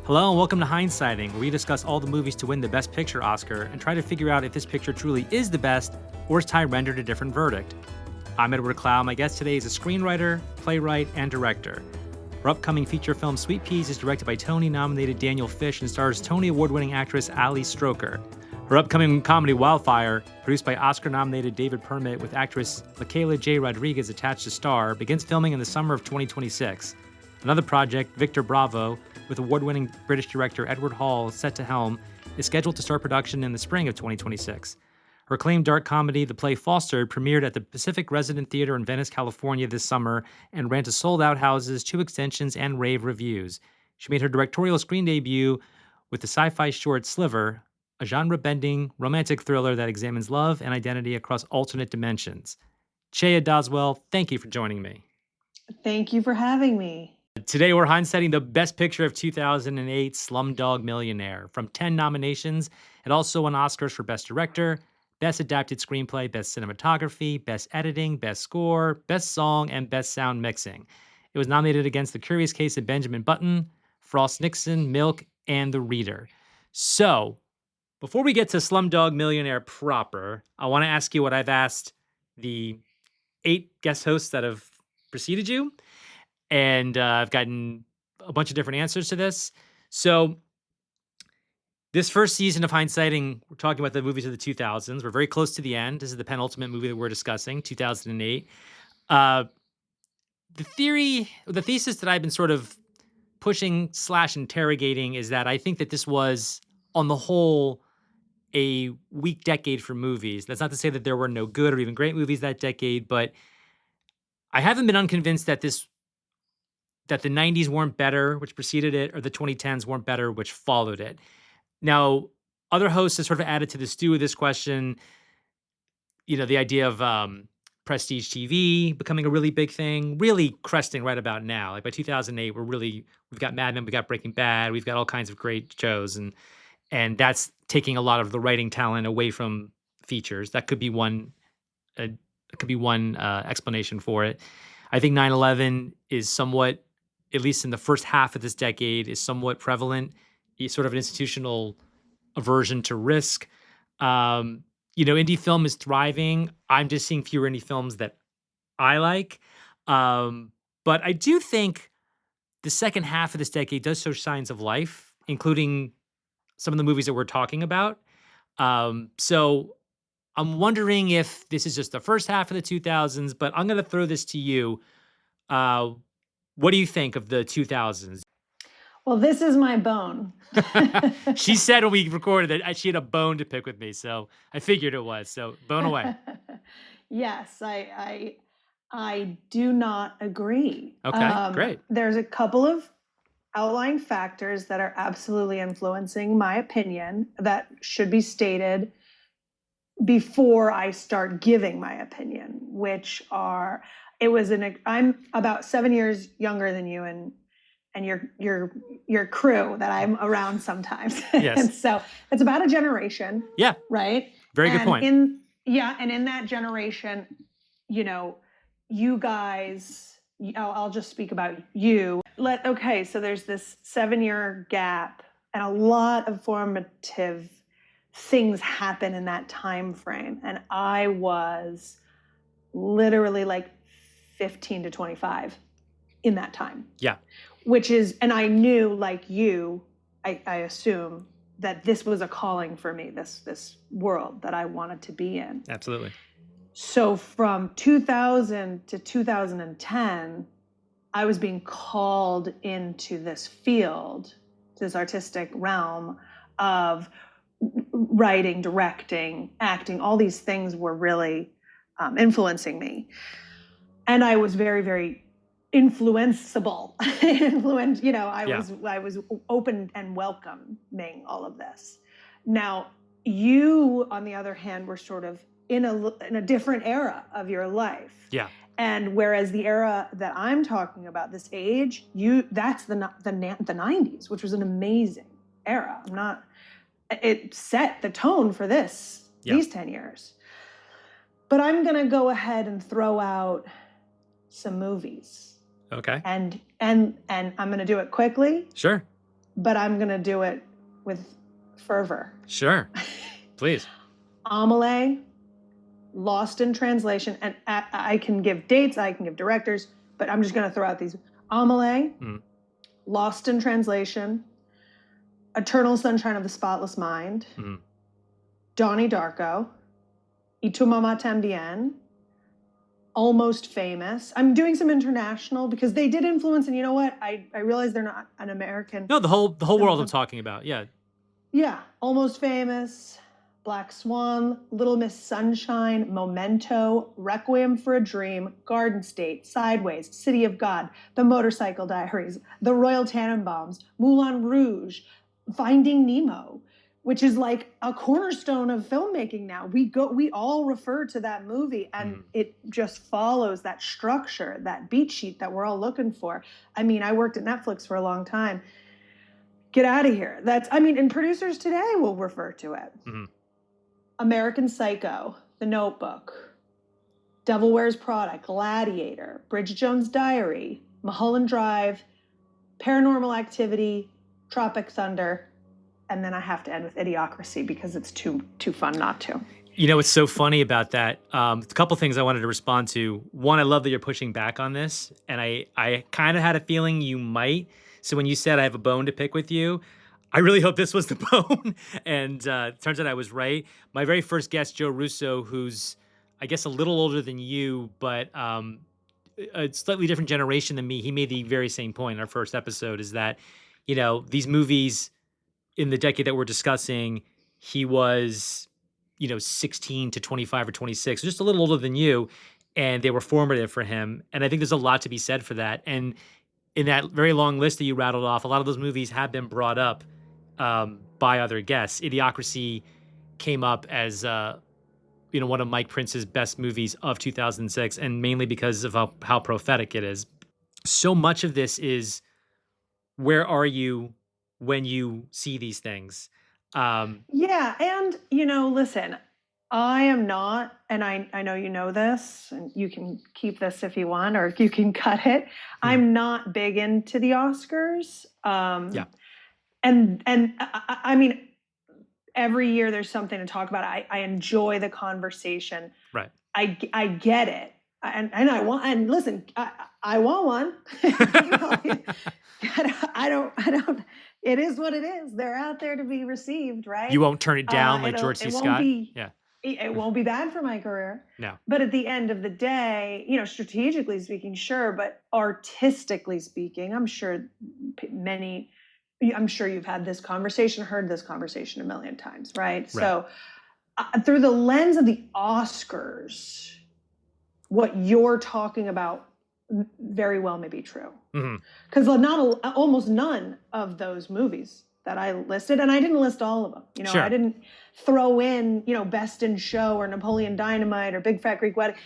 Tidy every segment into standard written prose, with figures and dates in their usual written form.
Hello and welcome to Hindsighting, where we discuss all the movies to win the Best Picture Oscar and try to figure out if this picture truly is the best or is time rendered a different verdict. I'm Edward Clow. My guest today is a screenwriter, playwright, and director. Her upcoming feature film Sweet Peas is directed by Tony-nominated Daniel Fish and stars Tony Award-winning actress Ali Stroker. Her upcoming comedy Wildfire, produced by Oscar-nominated David Permit with actress Michaela J. Rodriguez attached to star, begins filming in the summer of 2026. Another project, Victor Bravo, with award-winning British director Edward Hall set to helm, is scheduled to start production in the spring of 2026. Her acclaimed dark comedy, The Play Fostered, premiered at the Pacific Resident Theater in Venice, California this summer and ran to sold-out houses, 2 extensions, and rave reviews. She made her directorial screen debut with the sci-fi short Sliver, a genre-bending romantic thriller that examines love and identity across alternate dimensions. Chaya Doswell, thank you for joining me. Thank you for having me. Today, we're hindsighting the best picture of 2008, Slumdog Millionaire. From 10 nominations, it also won Oscars for Best Director, Best Adapted Screenplay, Best Cinematography, Best Editing, Best Score, Best Song, and Best Sound Mixing. It was nominated against The Curious Case of Benjamin Button, Frost Nixon, Milk, and The Reader. So, before we get to Slumdog Millionaire proper, I want to ask you what I've asked the 8 guest hosts that have preceded you. And I've gotten a bunch of different answers to this. So this first season of Hindsighting, we're talking about the movies of the 2000s. We're very close to the end. This is the penultimate movie that we're discussing, 2008. The thesis that I've been sort of pushing / interrogating is that I think that this was, on the whole, a weak decade for movies. That's not to say that there were no good or even great movies that decade, but I haven't been unconvinced that the 90s weren't better, which preceded it, or the 2010s weren't better, which followed it. Now, other hosts have sort of added to the stew of this question, the idea of prestige TV becoming a really big thing, really cresting right about now. Like by 2008, we've got Mad Men, we've got Breaking Bad, we've got all kinds of great shows, and that's taking a lot of the writing talent away from features. That could be one explanation for it. I think 9/11 is somewhat, at least in the first half of this decade, is somewhat prevalent. It's sort of an institutional aversion to risk. Indie film is thriving. I'm just seeing fewer indie films that I like. But I do think the second half of this decade does show signs of life, including some of the movies that we're talking about. So I'm wondering if this is just the first half of the 2000s, but I'm going to throw this to you. What do you think of the 2000s? Well, this is my bone. She said when we recorded that she had a bone to pick with me, so I figured it was. So bone away. Yes, I do not agree. Okay, great. There's a couple of outlying factors that are absolutely influencing my opinion that should be stated before I start giving my opinion, which are, I'm about 7 years younger than you and your crew that I'm around sometimes. Yes. And so it's about a generation. Yeah. Right. Very good point. And in that generation, you guys, I'll just speak about you. So there's this 7-year gap and a lot of formative things happen in that time frame. And I was literally like 15 to 25 in that time. Yeah. And I knew, like you, I assume that this was a calling for me, this world that I wanted to be in. Absolutely. So from 2000 to 2010, I was being called into this field, this artistic realm of writing, directing, acting. All these things were really influencing me. And I was very, very influenceable. I was open and welcoming all of this. Now, you, on the other hand, were sort of in a different era of your life. Yeah. And whereas the era that I'm talking about, this age, that's the 90s, which was an amazing era. It set the tone for these 10 years. But I'm going to go ahead and throw out some movies. Okay. And I'm going to do it quickly. Sure. but I'm going to do it with fervor. Sure. Please. Amelie, Lost in Translation, and I can give dates, I can give directors, but I'm just going to throw out these. Amelie, Lost in Translation, Eternal Sunshine of the Spotless Mind, Donnie Darko, Y tu mamá también, Almost Famous. I'm doing some international because they did influence, and you know what? I realize they're not an American. No, the whole world I'm talking about. Yeah. Yeah. Almost Famous, Black Swan, Little Miss Sunshine, Memento, Requiem for a Dream, Garden State, Sideways, City of God, The Motorcycle Diaries, The Royal Tenenbaums, Moulin Rouge, Finding Nemo, which is like a cornerstone of filmmaking now. We all refer to that movie, and it just follows that structure, that beat sheet that we're all looking for. I mean, I worked at Netflix for a long time. Get out of here. And producers today will refer to it. American Psycho, The Notebook, Devil Wears Prada, Gladiator, Bridget Jones' Diary, Mulholland Drive, Paranormal Activity, Tropic Thunder, and then I have to end with Idiocracy because it's too fun not to. You know, what's so funny about that? A couple things I wanted to respond to. One, I love that you're pushing back on this, and I kind of had a feeling you might. So when you said I have a bone to pick with you, I really hope this was the bone. And turns out I was right. My very first guest, Joe Russo, who's, I guess, a little older than you, but a slightly different generation than me, he made the very same point in our first episode, is that, you know, these movies in the decade that we're discussing, he was, 16 to 25 or 26, just a little older than you, and they were formative for him. And I think there's a lot to be said for that. And in that very long list that you rattled off, a lot of those movies have been brought up by other guests. Idiocracy came up as one of Mike Prince's best movies of 2006, and mainly because of how prophetic it is. So much of this is, where are you when you see these things? Yeah, and listen, I am not, and I know you know this, and you can keep this if you want, or you can cut it. I'm not big into the Oscars. Yeah. And I mean, every year there's something to talk about. I enjoy the conversation. Right. I get it, and I want, and listen, I want one. I don't. It is what it is. They're out there to be received, right? You won't turn it down like George C. Scott? Yeah. It won't be bad for my career. No. But at the end of the day, strategically speaking, sure, but artistically speaking, I'm sure you've had this conversation, heard this conversation a million times, right? So through the lens of the Oscars, what you're talking about very well may be true. Because almost none of those movies that I listed, and I didn't list all of them. Sure. I didn't throw in, Best in Show or Napoleon Dynamite or Big Fat Greek Wedding.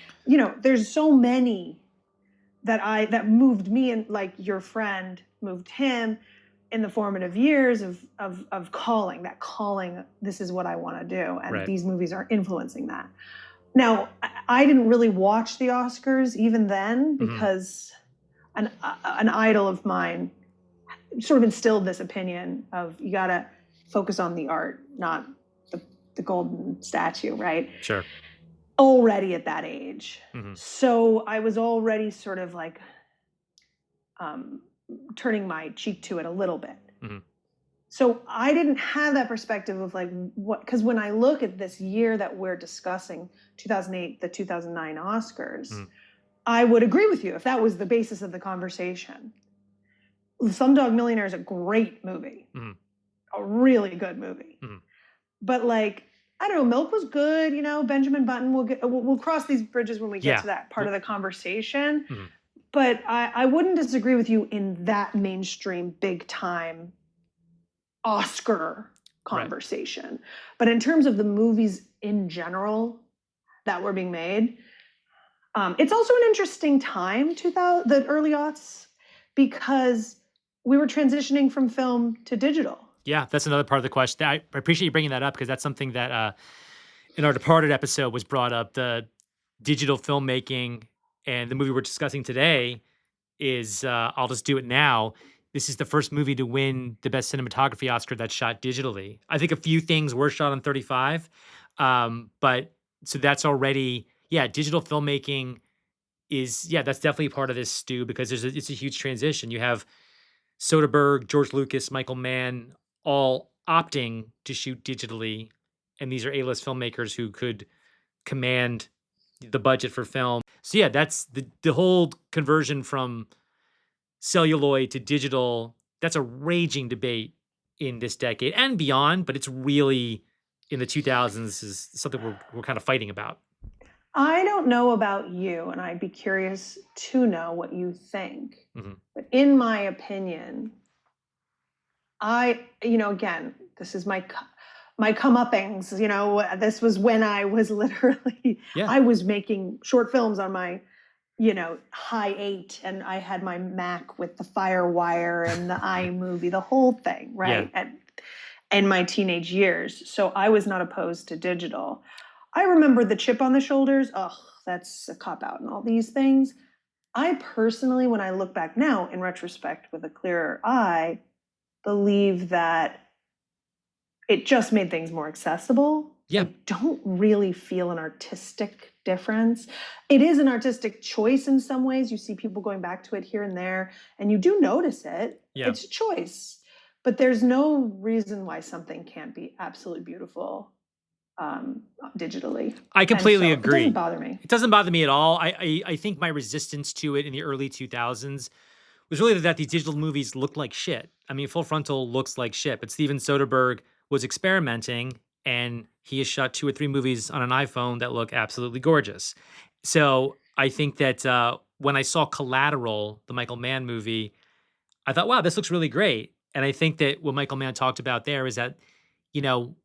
There's so many that moved me, and like your friend moved him in the formative years of calling. This is what I want to do, and these movies are influencing that. Now, I didn't really watch the Oscars even then because an idol of mine sort of instilled this opinion of, you got to focus on the art, not the golden statue, right? Sure. Already at that age. So I was already sort of like turning my cheek to it a little bit. So I didn't have that perspective of like what, because when I look at this year that we're discussing, 2008, the 2009 Oscars, I would agree with you if that was the basis of the conversation. Slumdog Millionaire is a great movie, a really good movie. But like, I don't know, Milk was good, Benjamin Button, we'll cross these bridges when we get to that part of the conversation. But I wouldn't disagree with you in that mainstream, big time Oscar conversation. But in terms of the movies in general that were being made, it's also an interesting time, the early aughts, because we were transitioning from film to digital. Yeah, that's another part of the question. I appreciate you bringing that up, because that's something that in our Departed episode was brought up. The digital filmmaking, and the movie we're discussing today is, I'll just do it now, this is the first movie to win the best cinematography Oscar that's shot digitally. I think a few things were shot on 35, but so that's already, yeah, digital filmmaking is, yeah, that's definitely part of this, Stu, because it's a huge transition. You have Soderbergh, George Lucas, Michael Mann, all opting to shoot digitally, and these are A-list filmmakers who could command the budget for film. So yeah, that's the whole conversion from celluloid to digital. That's a raging debate in this decade and beyond, but it's really in the 2000s is something we're kind of fighting about. I don't know about you, and I'd be curious to know what you think. Mhm. But in my opinion, again, this is my comeuppings. This was when I was literally Yeah. I was making short films on my high 8, and I had my Mac with the Firewire and the iMovie, the whole thing, right? Yeah. In my teenage years. So I was not opposed to digital. I remember the chip on the shoulders. Oh, that's a cop out and all these things. I personally, when I look back now in retrospect with a clearer eye, believe that it just made things more accessible. Yeah. I don't really feel an artistic difference. It is an artistic choice in some ways. You see people going back to it here and there, and you do notice it. Yeah. It's a choice. But there's no reason why something can't be absolutely beautiful digitally. I completely And so agree. It doesn't bother me. It doesn't bother me at all. I think my resistance to it in the early 2000s was really that these digital movies looked like shit. I mean, Full Frontal looks like shit, but Steven Soderbergh was experimenting, and he has shot 2 or 3 movies on an iPhone that look absolutely gorgeous. So I think that when I saw Collateral, the Michael Mann movie, I thought, wow, this looks really great. And I think that what Michael Mann talked about there is that,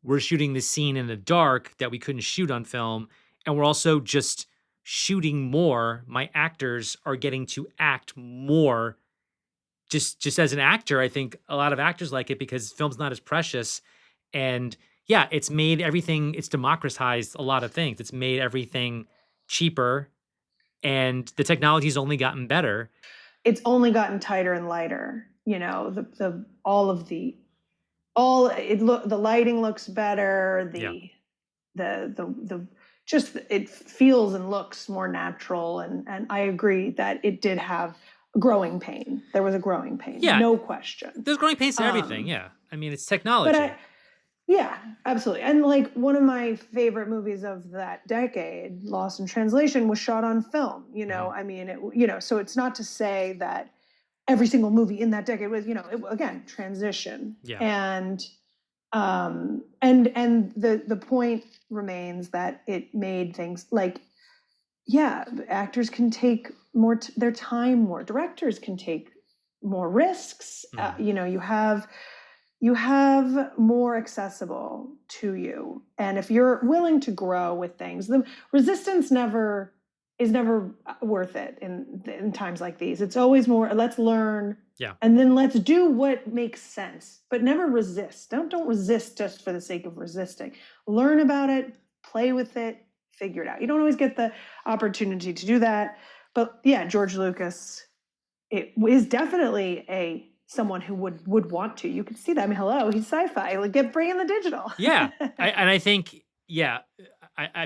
we're shooting this scene in the dark that we couldn't shoot on film. And we're also just shooting more. My actors are getting to act more. Just as an actor, I think a lot of actors like it because film's not as precious. And yeah, it's democratized a lot of things. It's made everything cheaper, and the technology's only gotten better. It's only gotten tighter and lighter. The lighting looks better. It feels and looks more natural. And I agree that it did have growing pain. There was a growing pain. Yeah. No question. There's growing pains to everything. Yeah. I mean, it's technology. Yeah, absolutely. And like one of my favorite movies of that decade, Lost in Translation, was shot on film. I mean, so it's not to say that every single movie in that decade was, again, transition. Yeah. And the point remains that it made things like, yeah, actors can take more their time more. Directors can take more risks. You have more accessible to you. And if you're willing to grow with things, the resistance is never worth it in times like these. It's always more, let's learn. Yeah. And then let's do what makes sense, but never resist. Don't resist just for the sake of resisting. Learn about it, play with it, figure it out. You don't always get the opportunity to do that. But yeah, George Lucas, it is definitely someone who would want to. You could see that. I mean, hello, he's sci-fi. Like, bring in the digital. Yeah, I think, yeah,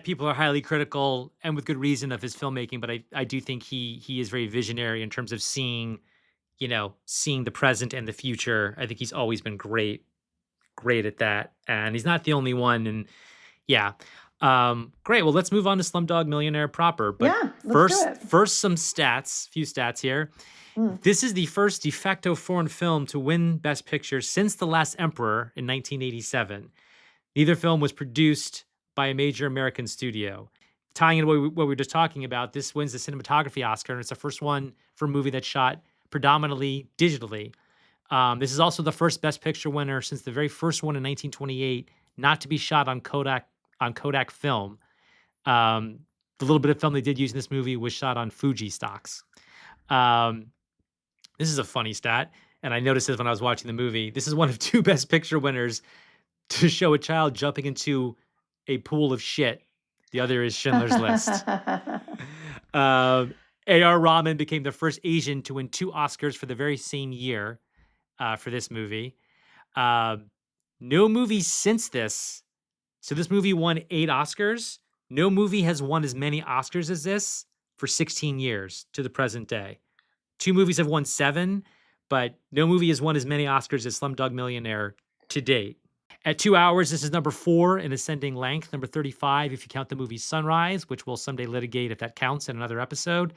people are highly critical and with good reason of his filmmaking, but I do think he is very visionary in terms of seeing the present and the future. I think he's always been great at that, and he's not the only one. And yeah, great. Well, let's move on to Slumdog Millionaire proper. But yeah, let's do it. First, few stats here. This is the first de facto foreign film to win Best Picture since The Last Emperor in 1987. Neither film was produced by a major American studio. Tying into what we were just talking about, this wins the cinematography Oscar, and it's the first one for a movie that's shot predominantly digitally. This is also the first Best Picture winner since the very first one in 1928 not to be shot on Kodak film. The little bit of film they did use in this movie was shot on Fuji stocks. This is a funny stat, and I noticed this when I was watching the movie. This is one of 2 Best Picture winners to show a child jumping into a pool of shit. The other is Schindler's List. A.R. Rahman became the first Asian to win 2 Oscars for the very same year. for this movie. Uh, no movie since this. So this movie won 8 Oscars. No movie has won as many Oscars as this for 16 years to the present day. 2 movies have won 7, but no movie has won as many Oscars as Slumdog Millionaire to date. At 2 hours, this is number 4 in ascending length, number 35 if you count the movie Sunrise, which we'll someday litigate if that counts in another episode.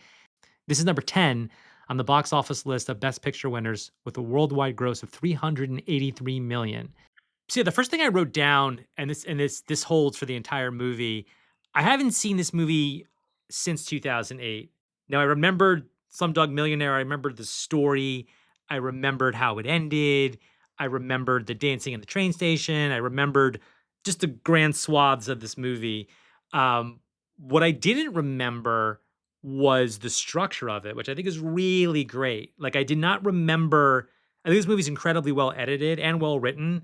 This is number 10 on the box office list of Best Picture winners with a worldwide gross of 383 million. So yeah, the first thing I wrote down, and this holds for the entire movie. I haven't seen this movie since 2008. Now I remembered Slumdog Millionaire. I remembered the story. I remembered how it ended. I remembered the dancing in the train station. I remembered just the grand swaths of this movie. What I didn't remember was the structure of it, which I think is really great. Like I did not remember. I think this movie's incredibly well edited and well written.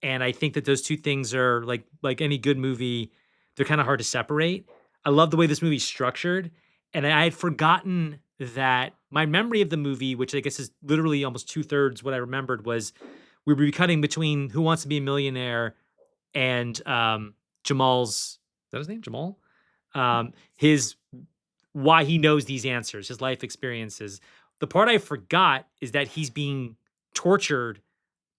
And I think that those two things are like any good movie, they're kind of hard to separate. I love the way this movie's structured. And I had forgotten that my memory of the movie, which I guess is literally almost 2/3 what I remembered, was we were cutting between Who Wants to Be a Millionaire and Jamal's, is that his name? Jamal? His why he knows these answers, his life experiences. The part I forgot is that he's being tortured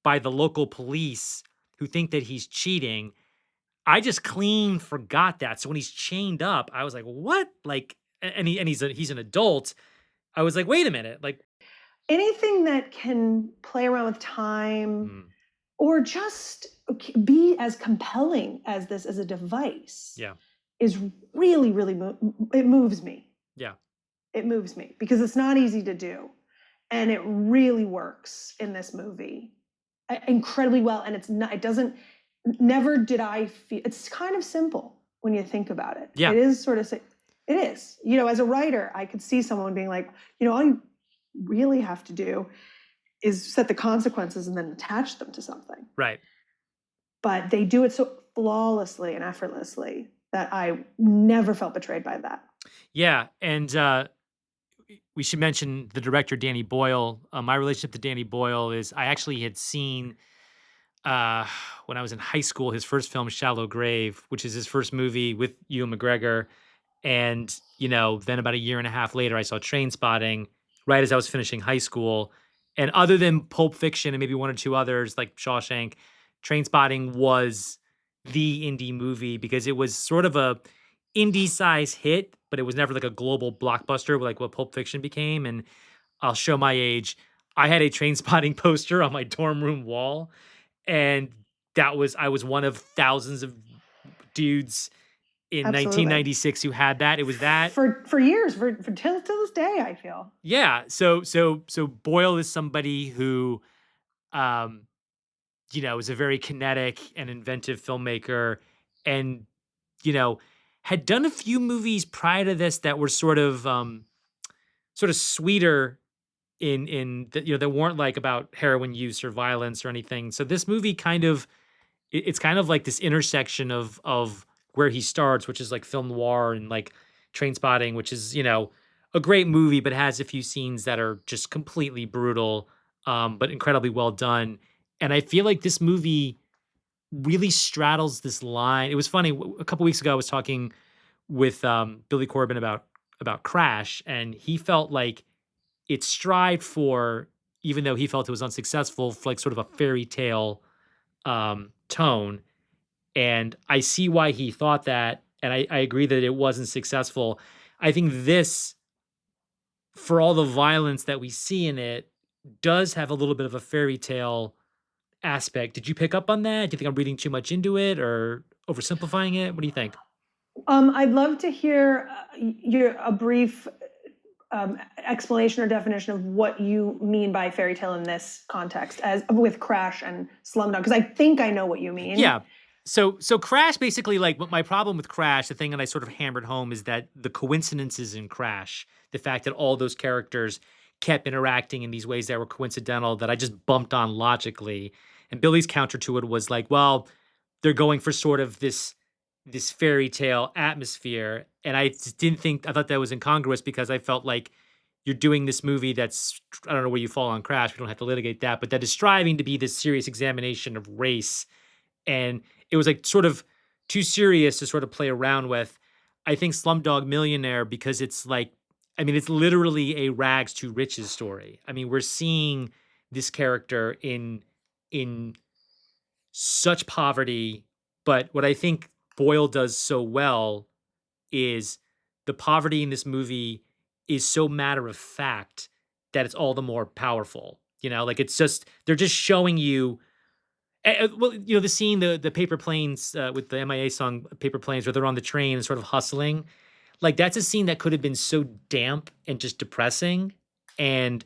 by the local police who think that he's cheating. I just clean forgot that. So when he's chained up, I was like, "What?" Like, he's an adult. I was like, "Wait a minute!" Like Anything that can play around with time mm, or just be as compelling as this as a device yeah, is really, really, it moves me. yeah, It moves me because it's not easy to do. And it really works in this movie incredibly well. And it doesn't, never did I feel, it's kind of simple when you think about it. yeah, It is sort of, it is, as a writer, I could see someone being like, all you really have to do is set the consequences and then attach them to something. right. But they do it so flawlessly and effortlessly that I never felt betrayed by that. Yeah, and we should mention the director Danny Boyle. My relationship to Danny Boyle is I actually had seen uh, when I was in high school his first film, Shallow Grave, which is his first movie with Ewan McGregor. And, then about a year and a half later, I saw Train Spotting right as I was finishing high school. And other than Pulp Fiction and maybe one or two others like Shawshank, Train Spotting was the indie movie because it was sort of a indie size hit, but it was never like a global blockbuster like what Pulp Fiction became. And I'll show my age. I had a Train Spotting poster on my dorm room wall, and I was one of thousands of dudes in Absolutely. 1996 who had that. It was that for years, for till this day, I feel. yeah. So Boyle is somebody who, um, is a very kinetic and inventive filmmaker, and you know had done a few movies prior to this that were sort of sweeter in that that weren't like about heroin use or violence or anything. So this movie kind of it's kind of like this intersection of where he starts, which is like film noir and like Train Spotting, which is a great movie, but has a few scenes that are just completely brutal, but incredibly well done. And I feel like this movie really straddles this line. It was funny a couple weeks ago. I was talking with Billy Corbin about Crash, and he felt like it strived for, even though he felt it was unsuccessful, for like sort of a fairy tale tone. And I see why he thought that. And I agree that it wasn't successful. I think this, for all the violence that we see in it, does have a little bit of a fairy tale aspect. Did you pick up on that? Do you think I'm reading too much into it or oversimplifying it? What do you think? I'd love to hear a brief explanation or definition of what you mean by fairy tale in this context, as with Crash and Slumdog, because I think I know what you mean. Yeah. So Crash, basically, like, what my problem with Crash, the thing that I sort of hammered home is that the coincidences in Crash, the fact that all those characters kept interacting in these ways that were coincidental, that I just bumped on logically. And Billy's counter to it was like, well, they're going for sort of this fairy tale atmosphere. And I just didn't think, I thought that was incongruous because I felt like you're doing this movie that's, I don't know where you fall on Crash. We don't have to litigate that, but that is striving to be this serious examination of race. And it was like sort of too serious to sort of play around with. I think Slumdog Millionaire, because it's like, I mean, it's literally a rags to riches story. I mean, we're seeing this character in such poverty, but what I think Boyle does so well is the poverty in this movie is so matter of fact that it's all the more powerful. You know, like it's just they're just showing you. Well, you know, the scene, the paper planes with the MIA song "Paper Planes," where they're on the train and sort of hustling. Like that's a scene that could have been so damp and just depressing, and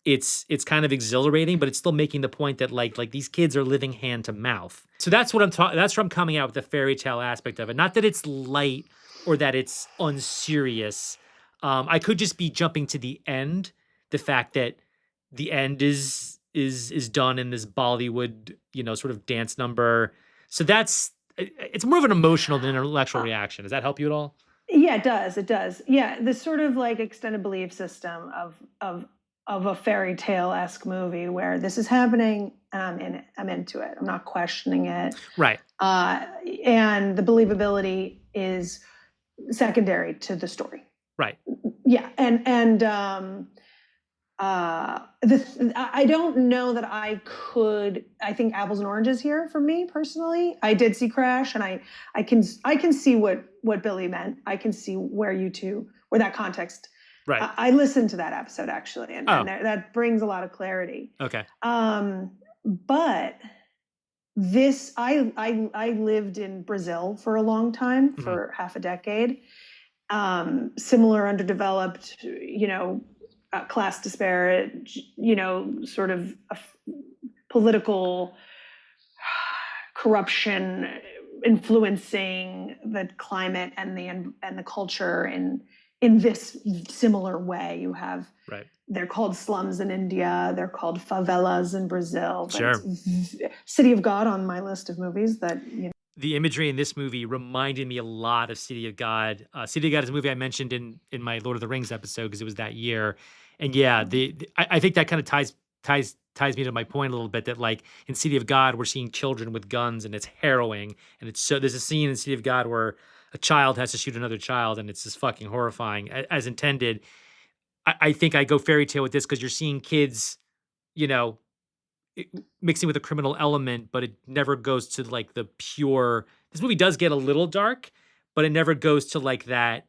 it's kind of exhilarating, but it's still making the point that like these kids are living hand to mouth. So that's what I'm talking. That's where I'm coming out with the fairy tale aspect of it. Not that it's light or that it's unserious. I could just be jumping to the end. The fact that the end is done in this Bollywood, you know, sort of dance number. So that's it's more of an emotional than intellectual reaction. Does that help you at all? Yeah, it does. It does. Yeah, this sort of like extended belief system of a fairy tale-esque movie where this is happening and I'm into it. I'm not questioning it. Right. And the believability is secondary to the story. Right. Yeah. I don't know that I think apples and oranges here for me personally. I did see Crash and I can see what Billy meant. I can see where that context. Right. I listened to that episode actually, and that brings a lot of clarity. Okay. But this, I lived in Brazil for a long time, for half a decade. Similar underdeveloped, class disparate, sort of political corruption influencing the climate and the culture in this similar way. You have, they're called slums in India, they're called favelas in Brazil. But sure. City of God on my list of movies that, The imagery in this movie reminded me a lot of City of God. City of God is a movie I mentioned in my Lord of the Rings episode because it was that year. And yeah, I think that kind of ties me to my point a little bit that like in City of God, we're seeing children with guns and it's harrowing. And there's a scene in City of God where a child has to shoot another child and it's just fucking horrifying as intended. I think I go fairy tale with this because you're seeing kids, mixing with a criminal element, but it never goes to like the pure. This movie does get a little dark, but it never goes to like that,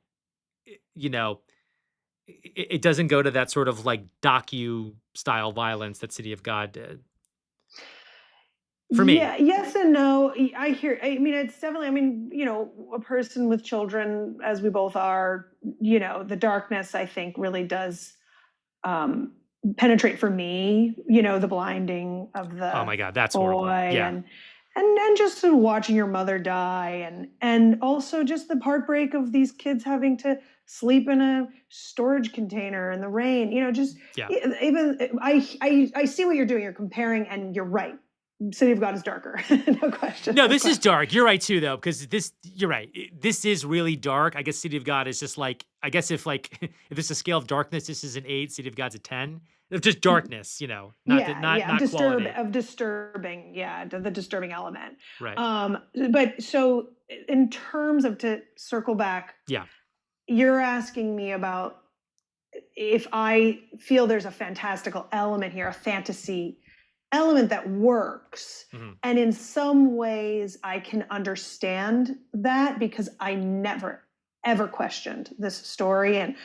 it doesn't go to that sort of like docu style violence that City of God did. For me. Yeah, yes and no. I mean, it's definitely, a person with children, as we both are, the darkness, I think, really does penetrate for me, the blinding of the oh my God, that's boy horrible. Yeah. And just watching your mother die and also just the heartbreak of these kids having to sleep in a storage container in the rain, even I see what you're doing. You're comparing and you're right. City of God is darker. No question. No, this is dark. You're right too, though, because you're right. This is really dark. I guess City of God is just like, I guess if it's a scale of darkness, this is an 8, City of God's a 10. Of just darkness, not quality. Of disturbing, the disturbing element. Right. But so in terms of, to circle back, you're asking me about if I feel there's a fantastical element here, a fantasy element that works. And in some ways I can understand that because I never ever questioned this story and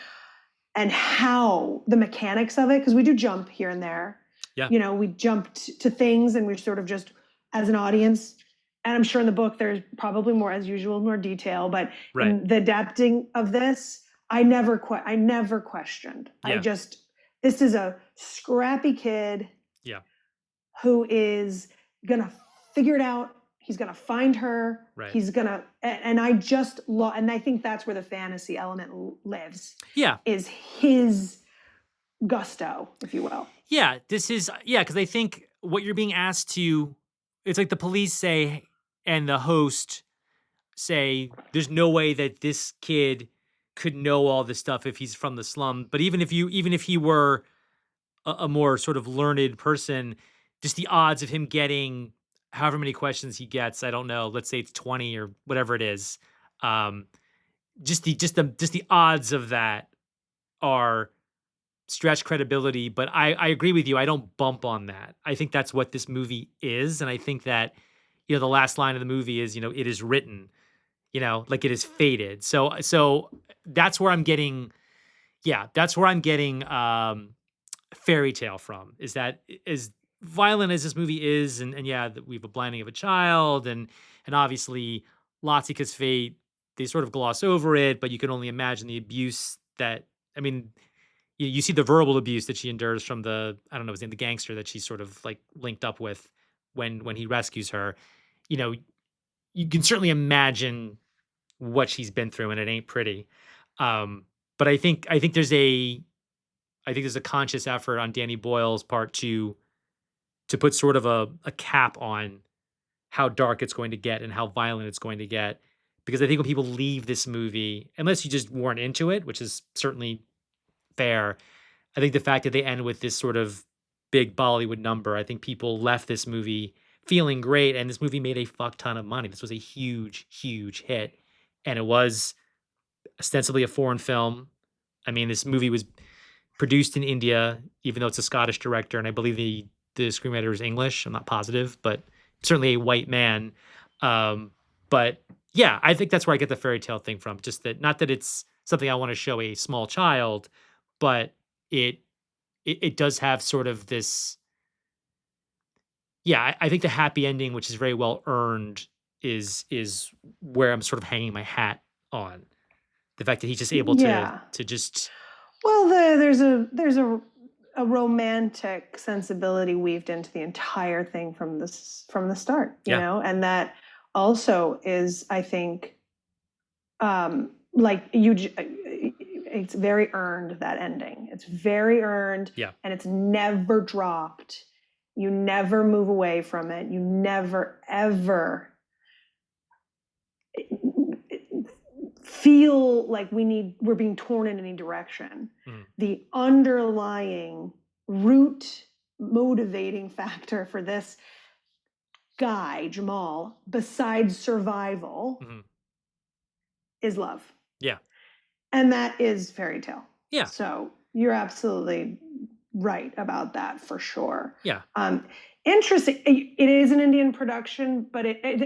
how the mechanics of it, because we do jump here and there. We jumped to things and we're sort of just as an audience, and I'm sure in the book there's probably more, as usual, more detail, but in the adapting of this, I never questioned. This is a scrappy kid who is gonna figure it out. He's gonna find her. Right. He's gonna, and I think that's where the fantasy element lives. Yeah. Is his gusto, if you will. Yeah, because I think what you're being asked to, it's like the police say, and the host say, there's no way that this kid could know all this stuff if he's from the slum. But even if he were a more sort of learned person, just the odds of him getting however many questions he gets, I don't know, let's say it's 20 or whatever it is. Um, just the odds of that are stretch credibility. But I agree with you. I don't bump on that. I think that's what this movie is. And I think that, the last line of the movie is, it is written, like it is fated. So that's where I'm getting, that's where I'm getting fairy tale from, is that as violent as this movie is, and yeah, we have a blinding of a child, and obviously Latsika's fate, they sort of gloss over it, but you can only imagine the abuse that, I mean, you see the verbal abuse that she endures from the, I don't know his name, the gangster that she's sort of like linked up with when he rescues her. You know, you can certainly imagine what she's been through, and it ain't pretty. But I think there's a conscious effort on Danny Boyle's part to put sort of a cap on how dark it's going to get and how violent it's going to get. Because I think when people leave this movie, unless you just weren't into it, which is certainly fair, I think the fact that they end with this sort of big Bollywood number, I think people left this movie feeling great. And this movie made a fuck ton of money. This was a huge, huge hit. And it was ostensibly a foreign film. I mean, this movie was produced in India, even though it's a Scottish director, and I believe the screenwriter is English. I'm not positive, but certainly a white man. But yeah, I think that's where I get the fairy tale thing from. Just that, not that it's something I want to show a small child, but it does have sort of this. Yeah, I think the happy ending, which is very well earned, is where I'm sort of hanging my hat on. The fact that he's just able to just. Well, there's a romantic sensibility weaved into the entire thing from the start, you know, and that also is, I think, like it's very earned, that ending. It's very earned, and it's never dropped. You never move away from it. You never ever feel like we're being torn in any direction. The underlying root motivating factor for this guy, Jamal, besides survival, is love. Yeah. And that is fairy tale. Yeah. So you're absolutely right about that, for sure. Yeah. Interesting. It is an Indian production, but it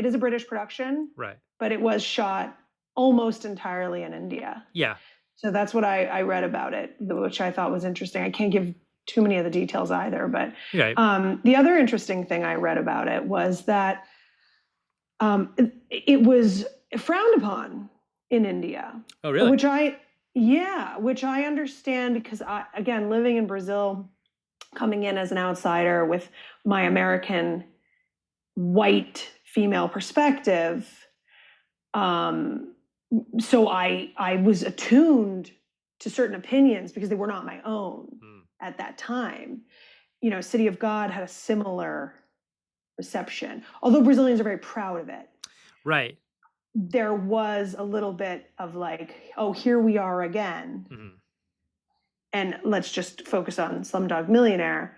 is a British production. Right. But it was shot almost entirely in India. Yeah. So that's what I read about it, which I thought was interesting. I can't give too many of the details either, but the other interesting thing I read about it was that it was frowned upon in India. Oh, really? Which I understand, because again, living in Brazil, coming in as an outsider with my American white female perspective, so I was attuned to certain opinions because they were not my own at that time. You know, City of God had a similar reception, although Brazilians are very proud of it. Right. There was a little bit of like, oh, here we are again. And let's just focus on Slumdog Millionaire.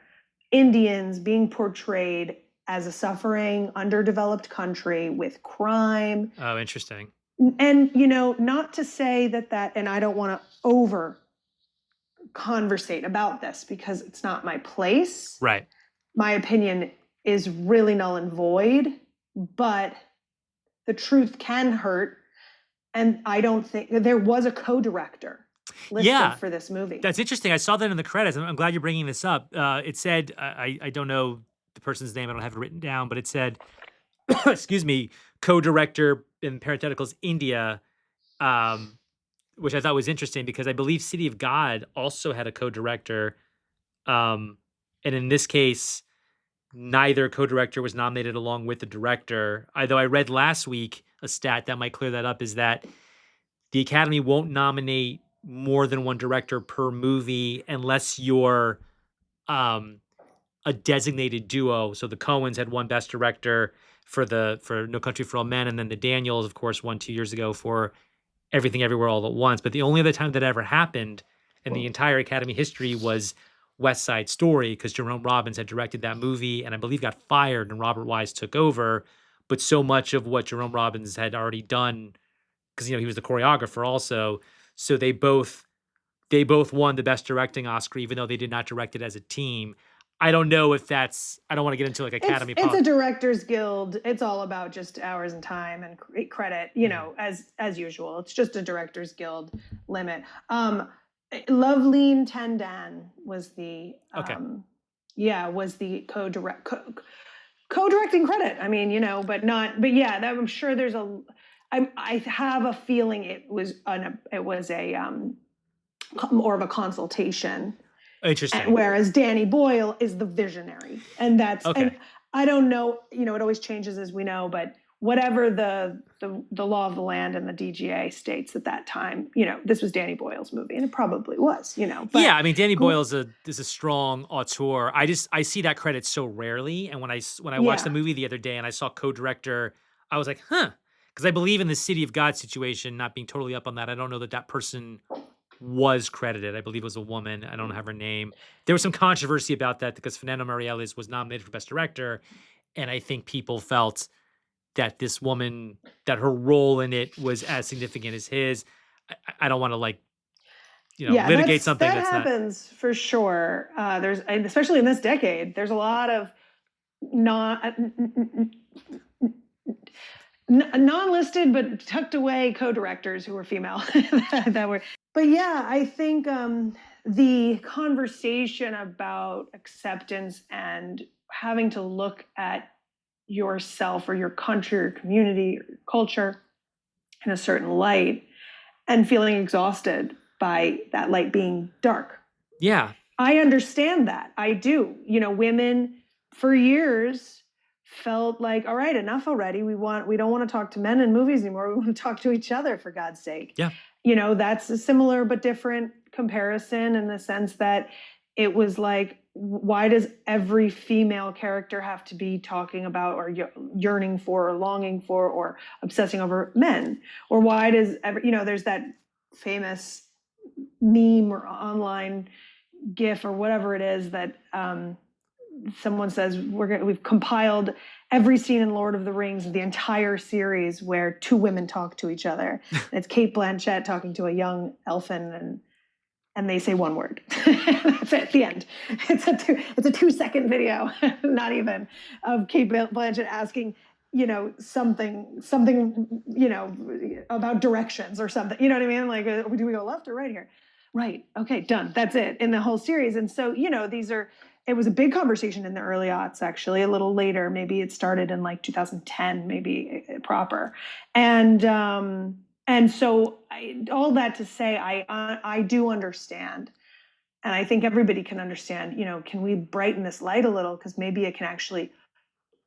Indians being portrayed as a suffering, underdeveloped country with crime. Oh, interesting. And, not to say that, and I don't want to over conversate about this because it's not my place. Right. My opinion is really null and void, but the truth can hurt. And I don't think there was a co-director listed for this movie. That's interesting. I saw that in the credits. I'm glad you're bringing this up. It said, I don't know the person's name. I don't have it written down, but it said, excuse me, co-director in parentheticals India, which I thought was interesting because I believe City of God also had a co-director. And in this case, neither co-director was nominated along with the director. Although I read last week a stat that might clear that up, is that the Academy won't nominate more than one director per movie unless you're a designated duo. So the Coens had one Best Director for No Country for Old Men, and then the Daniels, of course, won 2 years ago for Everything Everywhere All at Once. But the only other time that ever happened in the entire Academy history was West Side Story, because Jerome Robbins had directed that movie and I believe got fired and Robert Wise took over. But so much of what Jerome Robbins had already done, because he was the choreographer also, so they both won the Best Directing Oscar, even though they did not direct it as a team. I don't know if that's. I don't want to get into like Academy. It's a Directors Guild. It's all about just hours and time and credit. As usual, it's just a Directors Guild limit. Loveleen Tandon was the was the co-directing credit. I mean, but yeah, I'm sure there's I have a feeling it was more of a consultation. Interesting. Whereas Danny Boyle is the visionary, and that's okay. And I don't know. It always changes, as we know, but whatever the law of the land and the DGA states at that time, this was Danny Boyle's movie, and it probably was. But, yeah, I mean, Danny Boyle is a strong auteur. I see that credit so rarely, and when I watched the movie the other day and I saw co-director, I was like, huh, because I believe in the City of God situation. Not being totally up on that, I don't know that person was credited. I believe it was a woman. I don't have her name. There was some controversy about that because Fernando Meirelles was nominated for Best Director, and I think people felt that this woman, that her role in it was as significant as his. I don't want to litigate something that that's happens not... for sure. There's, especially in this decade, there's a lot of non-listed but tucked away co-directors who were female that were. But yeah, I think the conversation about acceptance and having to look at yourself or your country or community or culture in a certain light and feeling exhausted by that light being dark. Yeah. I understand that. I do. Women for years felt like, all right, enough already. We don't want to talk to men in movies anymore. We want to talk to each other, for God's sake. Yeah. That's a similar but different comparison in the sense that it was like, why does every female character have to be talking about or yearning for or longing for or obsessing over men? Or why does there's that famous meme or online GIF or whatever it is that someone says we've compiled every scene in Lord of the Rings, the entire series where two women talk to each other. It's Cate Blanchett talking to a young elfin, and they say one word. That's it, the end. It's a 2-second video, not even, of Cate Blanchett asking, something, about directions or something. You know what I mean? Like, do we go left or right here? Right. Okay, done. That's it in the whole series. And so, it was a big conversation in the early aughts, actually. A little later, maybe it started in like 2010, maybe proper. And so all that to say, I do understand. And I think everybody can understand, can we brighten this light a little? Because maybe it can actually,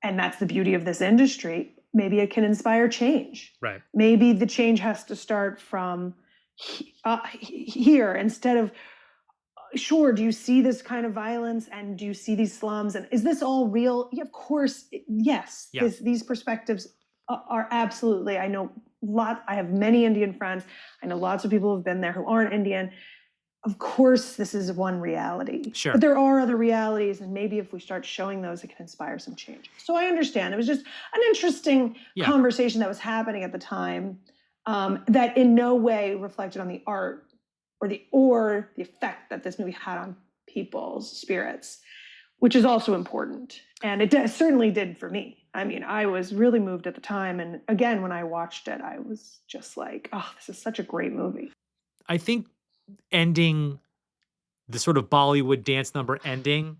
and that's the beauty of this industry, maybe it can inspire change. Right. Maybe the change has to start from here instead of, sure, do you see this kind of violence and do you see these slums and is this all real? Yeah, of course, yes. Yeah. These perspectives are absolutely, I have many Indian friends. I know lots of people who've been there who aren't Indian. Of course, this is one reality. Sure. But there are other realities, and maybe if we start showing those, it can inspire some change. So I understand. It was just an interesting conversation that was happening at the time that in no way reflected on the art or the effect that this movie had on people's spirits, which is also important. And it certainly did for me. I mean, I was really moved at the time. And again, when I watched it, I was just like, oh, this is such a great movie. I think ending the sort of Bollywood dance number ending,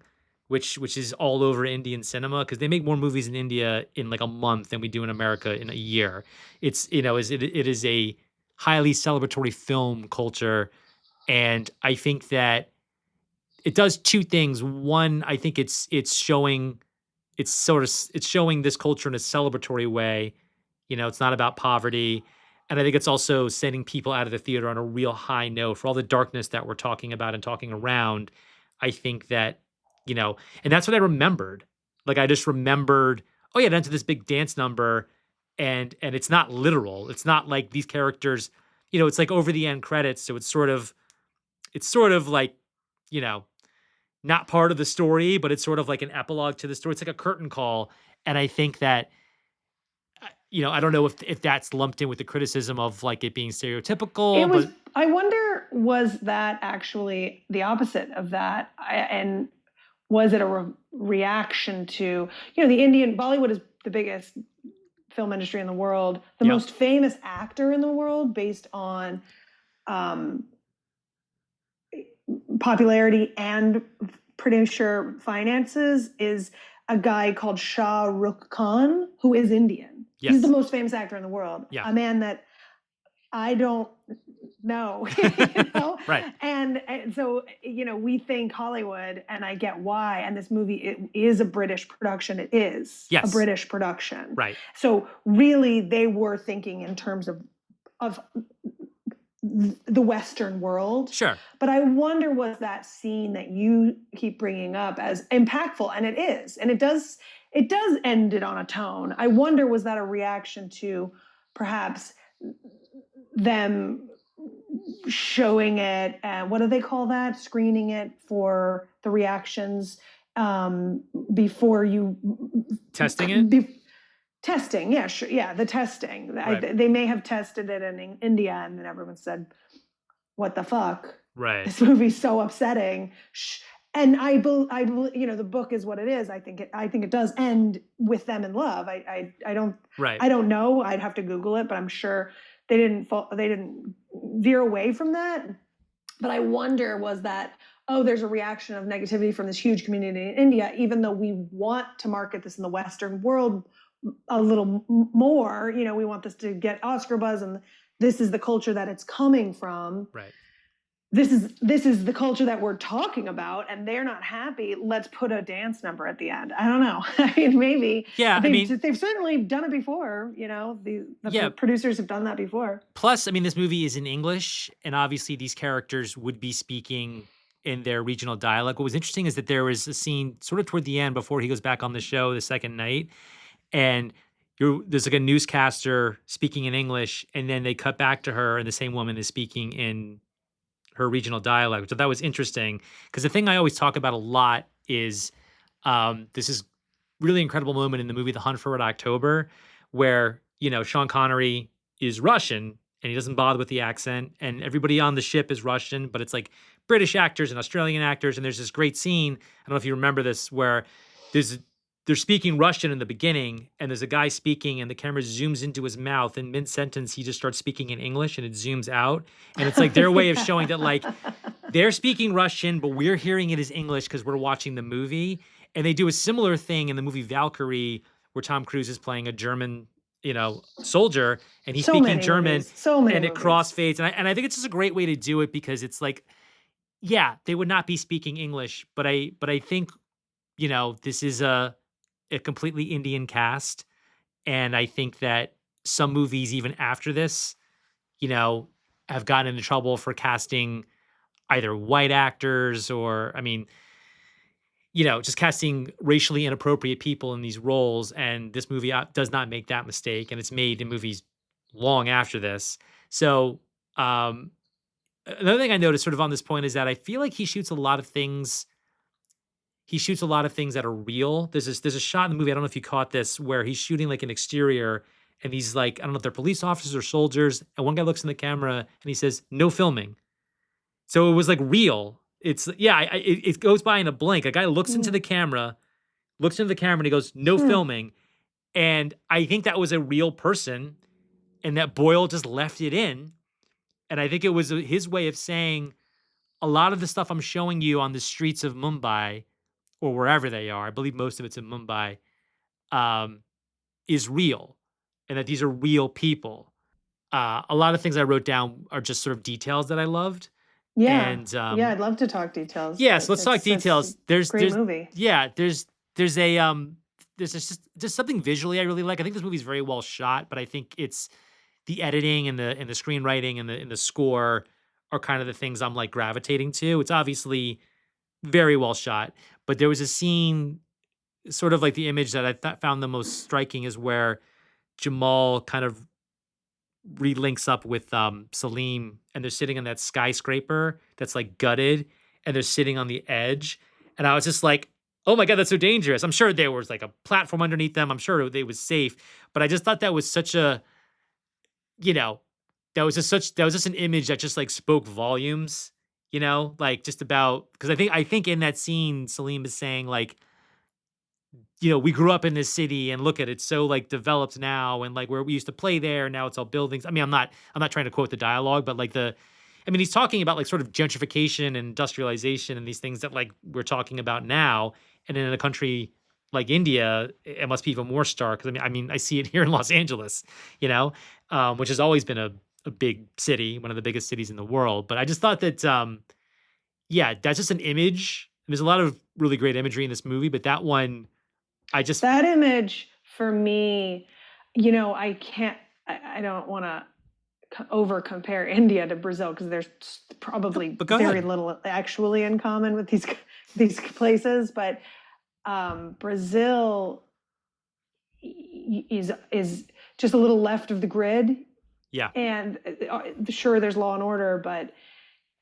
which is all over Indian cinema, because they make more movies in India in like a month than we do in America in a year. It's, it is a highly celebratory film culture. And I think that it does two things. One, I think it's showing this culture in a celebratory way. It's not about poverty. And I think it's also sending people out of the theater on a real high note for all the darkness that we're talking about and talking around. I think that, and that's what I remembered. Like, I just remembered, oh yeah, it ends with this big dance number, and it's not literal. It's not like these characters, it's like over the end credits, so it's sort of like, you know, not part of the story, but it's sort of like an epilogue to the story. It's like a curtain call, and I think that I don't know if that's lumped in with the criticism of like it being It stereotypical, was, but I wonder, was that actually the opposite of that? And was it a reaction to, the Indian, Bollywood is the biggest film industry in the world, the yeah, most famous actor in the world based on um, popularity and producer finances is a guy called Shah Rukh Khan, who is Indian. He's the yes, most famous actor in the world, yeah, a man that I don't know, right, and so we think Hollywood, and I get why. And this movie, it is a British production. It is a yes, British production. right, So really, they were thinking in terms of the Western world. sure, But I wonder, was that scene that you keep bringing up as impactful, and it is, and it does end it on a tone. I wonder, was that a reaction to perhaps them showing it, what do they call that, screening it for the reactions, before you testing it, testing, yeah, sure, yeah, the testing. right, They may have tested it in India, and then everyone said, what the fuck, right, this movie's so upsetting. And I believe, the book is what it is. I think it does end with them in love. right, I don't know. I'd have to Google it, but I'm sure they didn't veer away from that. But I wonder, was that, oh, there's a reaction of negativity from this huge community in India, even though we want to market this in the Western world a little more. We want this to get Oscar buzz, and this is the culture that it's coming from. right. This is the culture that we're talking about, and they're not happy. Let's put a dance number at the end. I don't know. I mean, maybe. Yeah, they've certainly done it before. The yeah. producers have done that before. Plus, I mean, this movie is in English, and obviously these characters would be speaking in their regional dialect. What was interesting is that there was a scene sort of toward the end before he goes back on the show the second night, and there's like a newscaster speaking in English, and then they cut back to her, and the same woman is speaking in her regional dialect. So that was interesting, because the thing I always talk about a lot is this is really incredible moment in the movie The Hunt for Red October, where Sean Connery is Russian and he doesn't bother with the accent, and everybody on the ship is Russian, but it's like British actors and Australian actors, and there's this great scene, I don't know if you remember this, where they're speaking Russian in the beginning, and there's a guy speaking, and the camera zooms into his mouth, and mid-sentence, he just starts speaking in English, and it zooms out. And it's like their way of showing that, like, they're speaking Russian, but we're hearing it as English because we're watching the movie. And they do a similar thing in the movie Valkyrie, where Tom Cruise is playing a German, soldier, and he's speaking German, and it crossfades. And I think it's just a great way to do it, because it's like, yeah, they would not be speaking English, but I think, this is a completely Indian cast. And I think that some movies, even after this, have gotten into trouble for casting either white actors or, I mean, just casting racially inappropriate people in these roles. And this movie does not make that mistake. And it's made in movies long after this. So, another thing I noticed sort of on this point is that I feel like he shoots a lot of things that are real. There's a shot in the movie, I don't know if you caught this, where he's shooting like an exterior, and he's like, I don't know if they're police officers or soldiers, and one guy looks in the camera and he says, "No filming." So it was like real. It's, yeah, it goes by in a blink. A guy looks into the camera, and he goes, "No filming." And I think that was a real person, and that Boyle just left it in. And I think it was his way of saying, a lot of the stuff I'm showing you on the streets of Mumbai, or wherever they are, I believe most of it's in Mumbai, is real, and that these are real people. A lot of things I wrote down are just sort of details that I loved. Yeah, And yeah, I'd love to talk details. yeah, so let's talk details. There's great movie. Yeah, there's a there's just something visually I really like. I think this movie's very well shot, but I think it's the editing and the screenwriting and the score are kind of the things I'm like gravitating to. It's obviously very well shot, but there was a scene, sort of like the image that I found the most striking, is where Jamal kind of relinks up with Salim, and they're sitting on that skyscraper that's like gutted, and they're sitting on the edge. And I was just like, oh my God, that's so dangerous. I'm sure there was like a platform underneath them. I'm sure it was safe. But I just thought that was such a, you know, that was just an image that just like spoke volumes, like just about, because I think in that scene, Salim is saying like, we grew up in this city and look at it so like developed now, and like where we used to play there, now it's all buildings. I mean, I'm not trying to quote the dialogue, but like he's talking about like sort of gentrification and industrialization and these things that like we're talking about now. And in a country like India, it must be even more stark. 'Cause I see it here in Los Angeles, which has always been a big city, one of the biggest cities in the world. But I just thought that, yeah, that's just an image. There's a lot of really great imagery in this movie, but that one, that image for me, I don't want to over compare India to Brazil, because there's probably very little actually in common with these places. But Brazil is just a little left of the grid. Yeah. And sure, there's law and order, but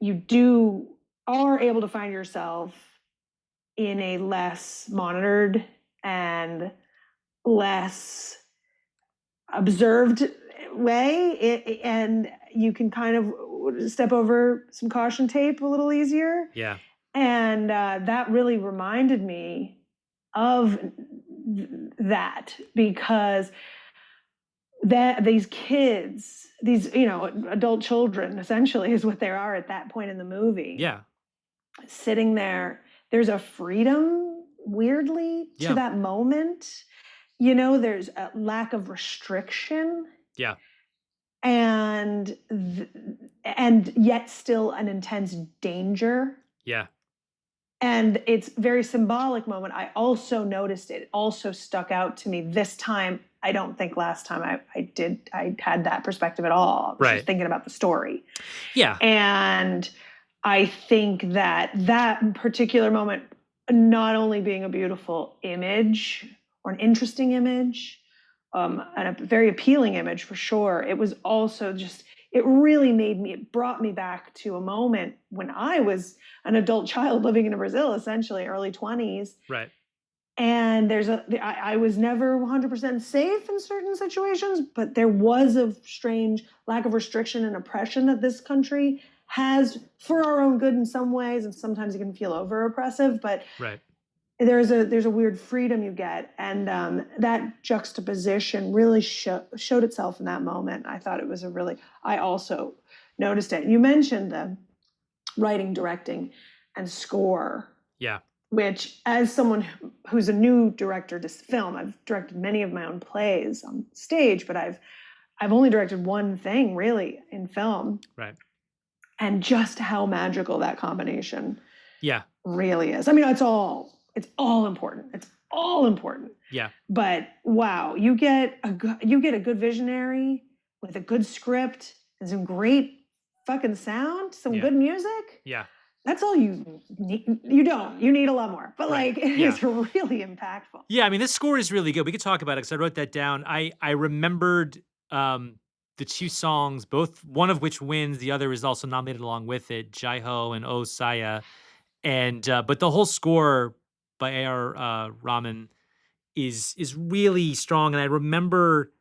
you are able to find yourself in a less monitored and less observed way, and you can kind of step over some caution tape a little easier. Yeah. And that really reminded me of that, because these kids, these adult children, essentially, is what they are at that point in the movie. Yeah. Sitting there, there's a freedom, weirdly, to that moment. There's a lack of restriction. Yeah. And yet still an intense danger. Yeah. And it's a very symbolic moment. I also noticed it also stuck out to me this time. I don't think last time I had that perspective at all. I was just thinking about the story. Yeah. And I think that particular moment, not only being a beautiful image or an interesting image, and a very appealing image for sure, it was also just, it brought me back to a moment when I was an adult child living in Brazil, essentially early 20s. Right. And I was never 100% safe in certain situations, but there was a strange lack of restriction and oppression that this country has, for our own good in some ways, and sometimes it can feel over oppressive, but there's a weird freedom you get, and that juxtaposition really showed itself in that moment. I thought it was I also noticed it. You mentioned the writing, directing, and score. Yeah. Which, as someone who's a new director to film, I've directed many of my own plays on stage, but I've only directed one thing really in film. Right. And just how magical that combination really is. I mean, it's all important. It's all important. Yeah. But wow, you get a good visionary with a good script and some great fucking sound, some good music. Yeah. That's all you need. You need a lot more, but it's really impactful. Yeah. I mean, this score is really good. We could talk about it because I wrote that down. I remembered the two songs, one of which wins. The other is also nominated along with it, Jai Ho and Oh Saya. And, but the whole score by A.R. Rahman is really strong. And I remember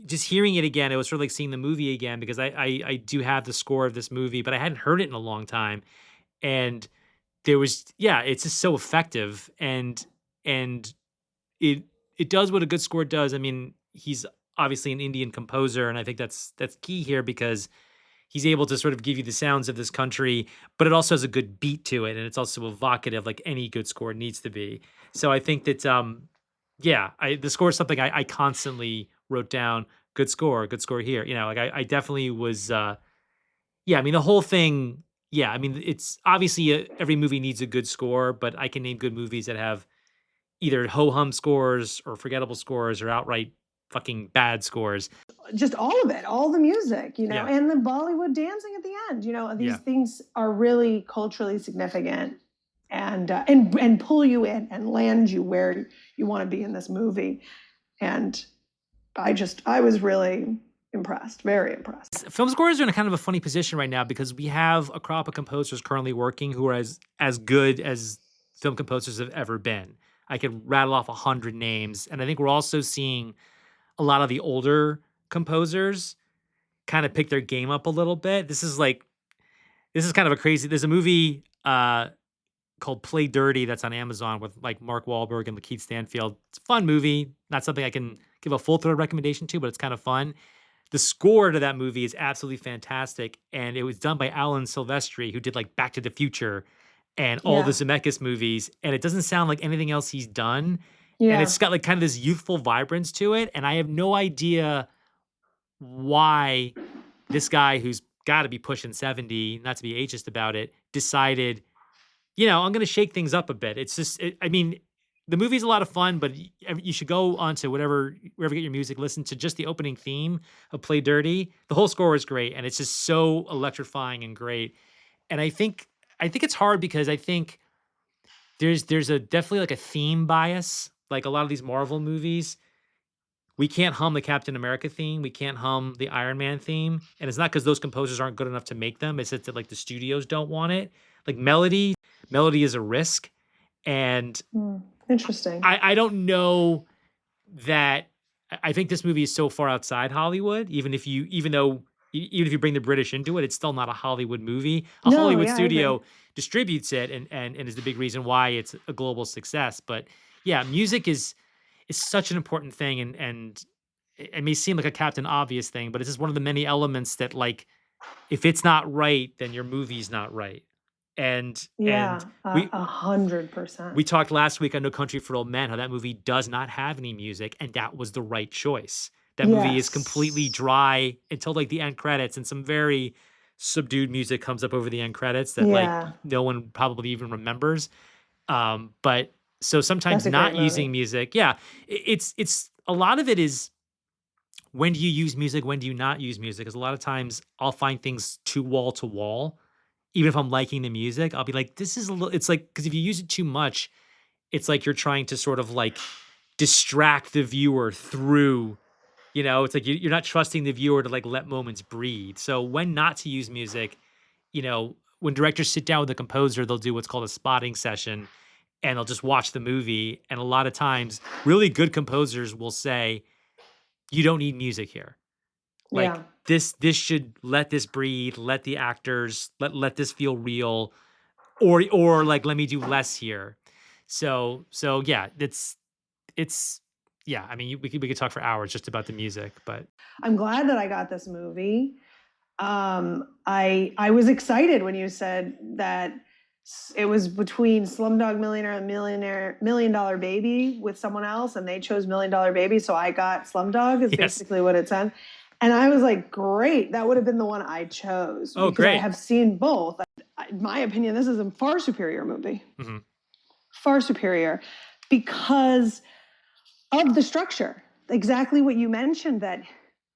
just hearing it again. It was sort of like seeing the movie again, because I do have the score of this movie, but I hadn't heard it in a long time. And there was, it's just so effective. And it does what a good score does. I mean, he's obviously an Indian composer, and I think that's key here, because he's able to sort of give you the sounds of this country, but it also has a good beat to it, and it's also evocative, like any good score needs to be. So I think that, the score is something I constantly wrote down. Good score here. I definitely was. I mean, the whole thing. Yeah, I mean, it's obviously every movie needs a good score, but I can name good movies that have either ho-hum scores or forgettable scores or outright fucking bad scores. Just all of it, all the music, and the Bollywood dancing at the end. These things are really culturally significant, and pull you in and land you where you want to be in this movie. And I was really impressed, very impressed. Film scores are in a kind of a funny position right now because we have a crop of composers currently working who are as good as film composers have ever been. I could rattle off 100 names, and I think we're also seeing a lot of the older composers kind of pick their game up a little bit. This is kind of a crazy. There's a movie called Play Dirty that's on Amazon with like Mark Wahlberg and Lakeith Stanfield. It's a fun movie, not something I can give a full throat recommendation to, but it's kind of fun. The score to that movie is absolutely fantastic, and it was done by Alan Silvestri, who did like Back to the Future and all the Yeah, Zemeckis movies, and it doesn't sound like anything else he's done. And yeah, it's got like kind of this youthful vibrance to it, and I have no idea why this guy who's got to be pushing 70, not to be ageist about it, decided, I'm going to shake things up a bit. It's just, I mean, the movie's a lot of fun, but you should go onto wherever you get your music, listen to just the opening theme of Play Dirty. The whole score is great, and it's just so electrifying and great. And I think it's hard because I think there's a definitely like a theme bias. Like a lot of these Marvel movies, we can't hum the Captain America theme, we can't hum the Iron Man theme, and it's not because those composers aren't good enough to make them. It's that like the studios don't want it. Like melody is a risk, and interesting. I don't know that I think this movie is so far outside Hollywood. Even if you bring the British into it, it's still not a Hollywood movie. A No, Hollywood yeah, I agree. studio distributes it and is the big reason why it's a global success. But yeah, music is such an important thing, and it may seem like a Captain Obvious thing, but it's just one of the many elements that like if it's not right, then your movie's not right. And Yeah, we 100%. we talked last week on No Country for Old Men how that movie does not have any music, and that was the right choice. That movie is completely Yes. dry until like the end credits, and some very subdued music comes up over the end credits that like Yeah, no one probably even remembers. But so sometimes that's a great not using movie. music, yeah, it's a lot of it is when do you use music, when do you not use music? Because a lot of times I'll find things too wall to wall, even if I'm liking the music, I'll be like, this is a little. It's like because if you use it too much, it's like you're trying to sort of like distract the viewer through. It's like you're not trusting the viewer to like let moments breathe. So when not to use music, when directors sit down with the composer, they'll do what's called a spotting session, and they'll just watch the movie. And a lot of times, really good composers will say, "You don't need music here. Like Yeah, this should let this breathe, let the actors let this feel real, or like let me do less here." So yeah, it's yeah. I mean, we could talk for hours just about the music, but I'm glad that I got this movie. I was excited when you said that it was between Slumdog Millionaire and Million Dollar Baby with someone else, and they chose Million Dollar Baby, so I got Slumdog. Is yes. basically what it said, and I was like, great, that would have been the one I chose Oh, because I great. have seen both. In my opinion, this is a far superior movie, Hmm. far superior, because of the structure. Exactly what you mentioned that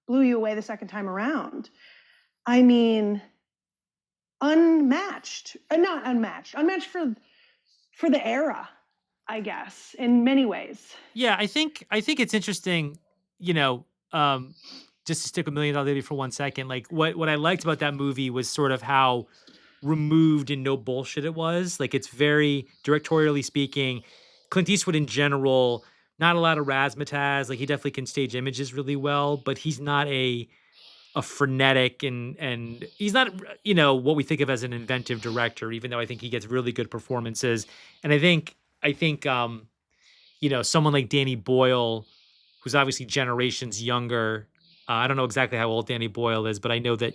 blew you away the second time around. I mean, unmatched, not unmatched, unmatched for the era, I guess, in many ways. Yeah, I think it's interesting, you know, um, just to stick with Million Dollar Baby for 1 second. Like what I liked about that movie was sort of how removed and no bullshit it was. Like it's very directorially speaking, Clint Eastwood in general, not a lot of razzmatazz. Like he definitely can stage images really well, but he's not a frenetic and he's not what we think of as an inventive director, even though I think he gets really good performances. And I think someone like Danny Boyle, who's obviously generations younger. I don't know exactly how old Danny Boyle is, but I know that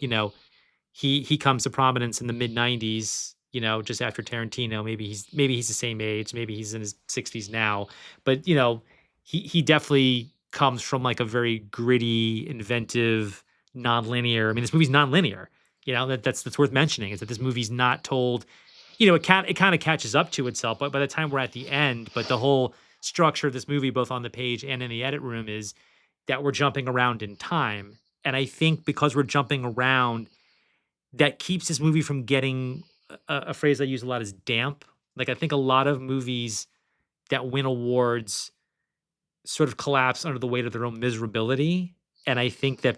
he comes to prominence in the mid '90s. Just after Tarantino. Maybe he's the same age. Maybe he's in his 60s now. But he definitely comes from like a very gritty, inventive, non-linear. I mean, this movie's non-linear. That's worth mentioning is that this movie's not told. It kind of catches up to itself, but by the time we're at the end, but the whole structure of this movie, both on the page and in the edit room, is that we're jumping around in time. And I think because we're jumping around, that keeps this movie from getting a phrase I use a lot is damp. Like I think a lot of movies that win awards sort of collapse under the weight of their own miserability. And I think that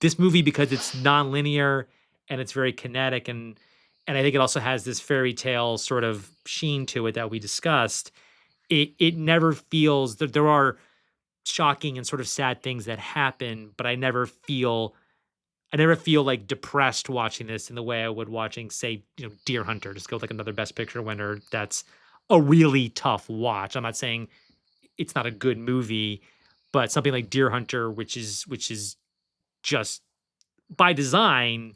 this movie, because it's nonlinear and it's very kinetic, and I think it also has this fairy tale sort of sheen to it that we discussed. It never feels that there are shocking and sort of sad things that happen, but I never feel like depressed watching this in the way I would watching, say, Deer Hunter. Just go with, like, another Best Picture winner. That's a really tough watch. I'm not saying it's not a good movie, but something like Deer Hunter, which is just by design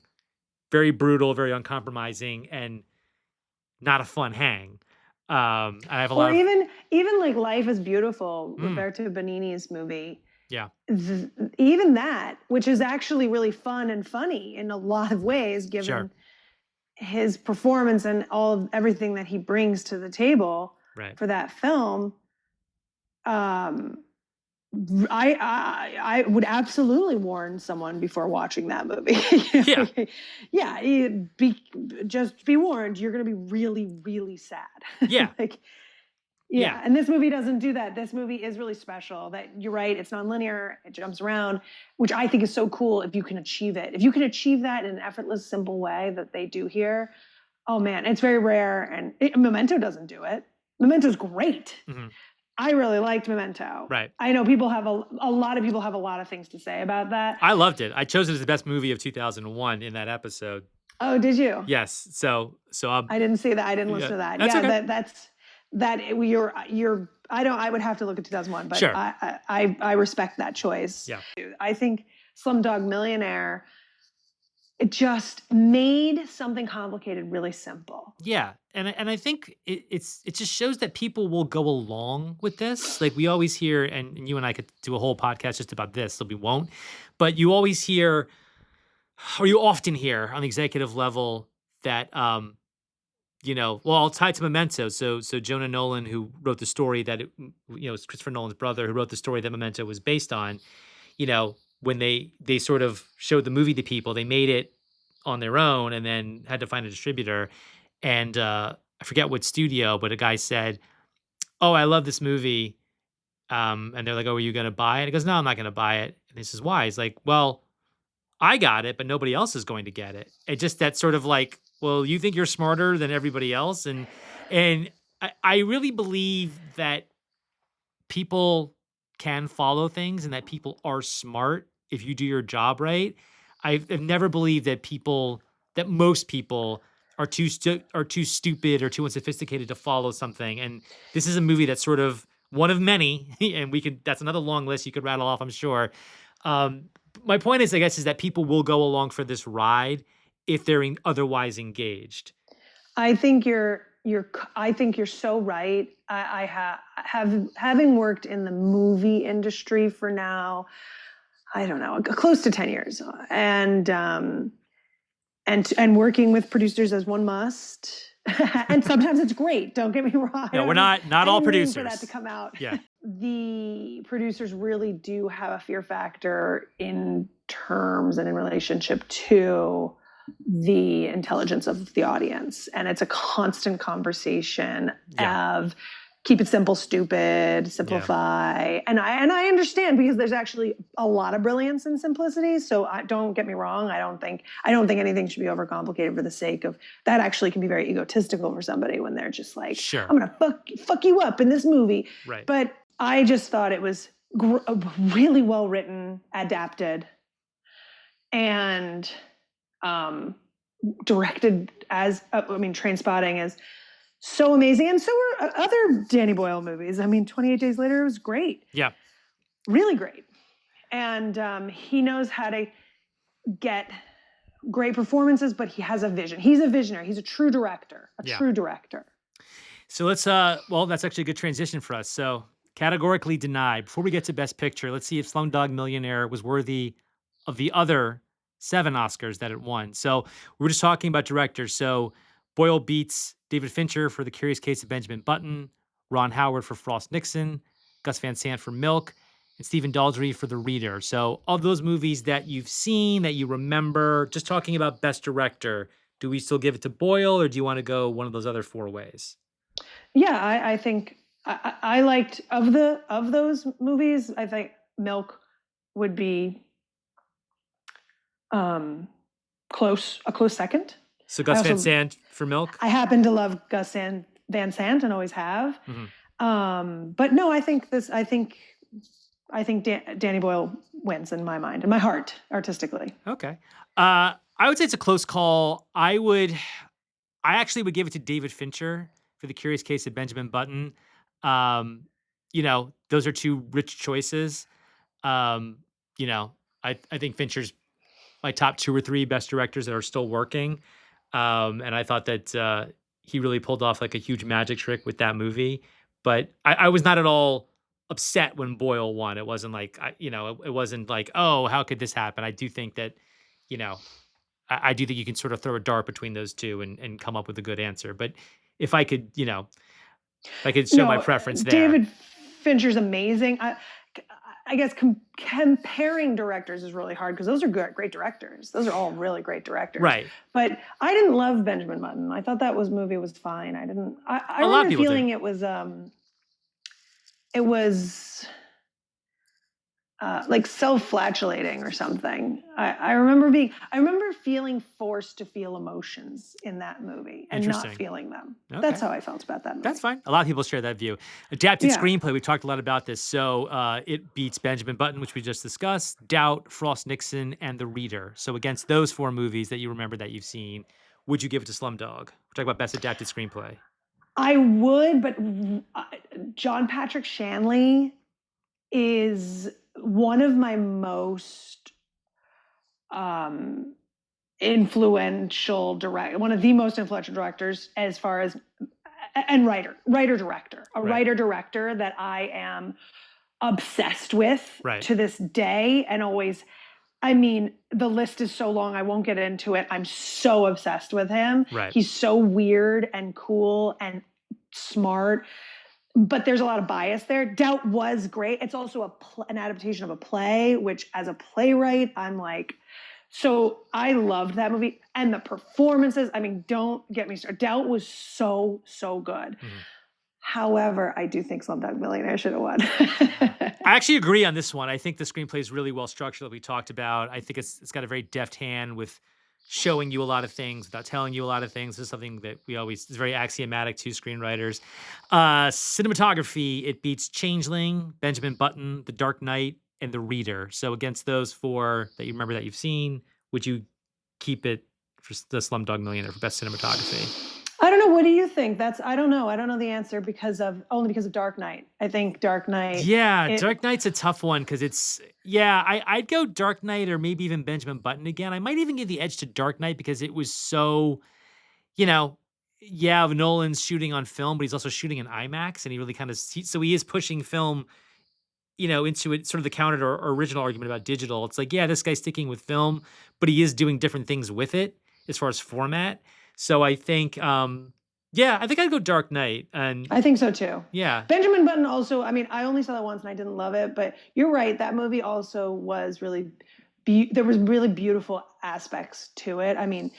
very brutal, very uncompromising, and not a fun hang. And I have a Or lot of even like Life is Beautiful, mm, Roberto Benigni's movie. yeah, Even that, which is actually really fun and funny in a lot of ways, sure, given his performance and everything that he brings to the table right, for that film. Um, I would absolutely warn someone before watching that movie. yeah, Yeah, just be warned, you're going to be really, really sad. yeah, Like, yeah, yeah, and this movie doesn't do that. This movie is really special. That you're right, it's nonlinear, it jumps around, which I think is so cool if you can achieve it. If you can achieve that in an effortless, simple way that they do here, oh man, it's very rare. And Memento doesn't do it. Memento's great. hmm, I really liked Memento. right. I know people have a lot of people have a lot of things to say about that. I loved it. I chose it as the best movie of 2001 in that episode. Oh, did you? Yes, so I didn't see that. I didn't yeah, listen to that. that's Yeah, okay. that's you're I don't I would have to look at 2001, but Sure, I respect that choice. yeah, I think Slumdog Millionaire, it just made something complicated really simple. yeah, and I think it just shows that people will go along with this. Like, we always hear, and you and I could do a whole podcast just about this, so we won't. But you always hear, or you often hear on the executive level that well, I'll tie it to Memento. So Jonah Nolan, who wrote the story that it's Christopher Nolan's brother who wrote the story that Memento was based on. When they sort of showed the movie to people, they made it on their own and then had to find a distributor. And I forget what studio, but a guy said, "Oh, I love this movie." And they're like, "Oh, are you going to buy it?" He goes, "No, I'm not going to buy it." And he says, "Why?" He's like, "Well, I got it, but nobody else is going to get it." It just that sort of like, well, you think you're smarter than everybody else, and I really believe that people can follow things and that people are smart if you do your job right. I've never believed that most people are too stupid or too unsophisticated to follow something. And this is a movie that's sort of one of many, and that's another long list you could rattle off, I'm sure. Um, my point is, I guess, is that people will go along for this ride if they're otherwise engaged. I think I think you're so right. I having worked in the movie industry for now, I don't know, close to 10 years, and working with producers as one must. And sometimes it's great. Don't get me wrong. No, we're not I all didn't mean producers for that to come out. Yeah. The producers really do have a fear factor in terms and in relationship to the intelligence of the audience, and it's a constant conversation of keep it simple, stupid, simplify. And I understand, because there's actually a lot of brilliance in simplicity. So don't get me wrong. I don't think anything should be overcomplicated for the sake of that. Actually can be very egotistical for somebody when they're just like, sure, I'm going to fuck you up in this movie. Right. But I just thought it was really well written, adapted, and directed as, Trainspotting is so amazing. And so were other Danny Boyle movies. 28 Days Later was great. Yeah. Really great. And he knows how to get great performances, but he has a vision. He's a visionary. He's a true director, true director. So let's, that's actually a good transition for us. So categorically denied. Before we get to Best Picture, let's see if Slumdog Millionaire was worthy of the other 7 Oscars that it won. So we're just talking about directors. So Boyle beats David Fincher for The Curious Case of Benjamin Button, Ron Howard for Frost Nixon, Gus Van Sant for Milk, and Stephen Daldry for The Reader. So of those movies that you've seen, that you remember, just talking about Best Director, do we still give it to Boyle, or do you want to go one of those other 4 ways? Yeah, I think I liked of those movies. I think Milk would be a close second. So Gus Van Sant for Milk? I happen to love Van Sant and always have. But no, I think Danny Boyle wins in my mind, in my heart, artistically. Okay. I would say it's a close call. I actually would give it to David Fincher for The Curious Case of Benjamin Button. Those are two rich choices. Um, I think Fincher's my top 2 or 3 best directors that are still working. And I thought that he really pulled off like a huge magic trick with that movie. But I was not at all upset when Boyle won. It wasn't like, it wasn't like, oh, how could this happen? I do think that, you know, I do think you can sort of throw a dart between those two and come up with a good answer. But if I could, if I could show my preference there. David Fincher's amazing. I guess comparing directors is really hard because those are great directors. Those are all really great directors. Right. But I didn't love Benjamin Button. I thought that movie was fine. I remember feeling it was like self-flagellating or something. I remember feeling forced to feel emotions in that movie and not feeling them. Okay. That's how I felt about that movie. That's fine. A lot of people share that view. Adapted screenplay, we talked a lot about this. So it beats Benjamin Button, which we just discussed, Doubt, Frost Nixon, and The Reader. So against those 4 movies that you remember that you've seen, would you give it to Slumdog? We're talking about best adapted screenplay. I would, but John Patrick Shanley is one of my most influential one of the most influential directors as far as, and writer-director that I am obsessed with to this day and always. I mean, the list is so long, I won't get into it. I'm so obsessed with him. Right. He's so weird and cool and smart. But there's a lot of bias there. Doubt was great. It's also an adaptation of a play, which as a playwright, I'm like, so I loved that movie. And the performances, I mean, don't get me started. Doubt was so, so good. Mm-hmm. However, I do think Slumdog Millionaire should have won. I actually agree on this one. I think the screenplay is really well structured, that we talked about. I think it's got a very deft hand with showing you a lot of things without telling you a lot of things. This is something that is very axiomatic to screenwriters. Cinematography, it beats Changeling, Benjamin Button, The Dark Knight, and The Reader. So against those 4 that you remember that you've seen, would you keep it for the Slumdog Millionaire for best cinematography? I don't know. What do you think? I don't know. I don't know the answer only because of Dark Knight. I think Dark Knight. Yeah, Dark Knight's a tough one because I'd go Dark Knight or maybe even Benjamin Button again. I might even give the edge to Dark Knight because it was so, Nolan's shooting on film, but he's also shooting in IMAX, and he really so he is pushing film, into it, sort of the counter or original argument about digital. It's like, this guy's sticking with film, but he is doing different things with it as far as format. So I think, I think I'd go Dark Knight. And I think so too. Yeah. Benjamin Button also, I mean, I only saw that once and I didn't love it, but you're right. That movie also was really, there was really beautiful aspects to it. I mean,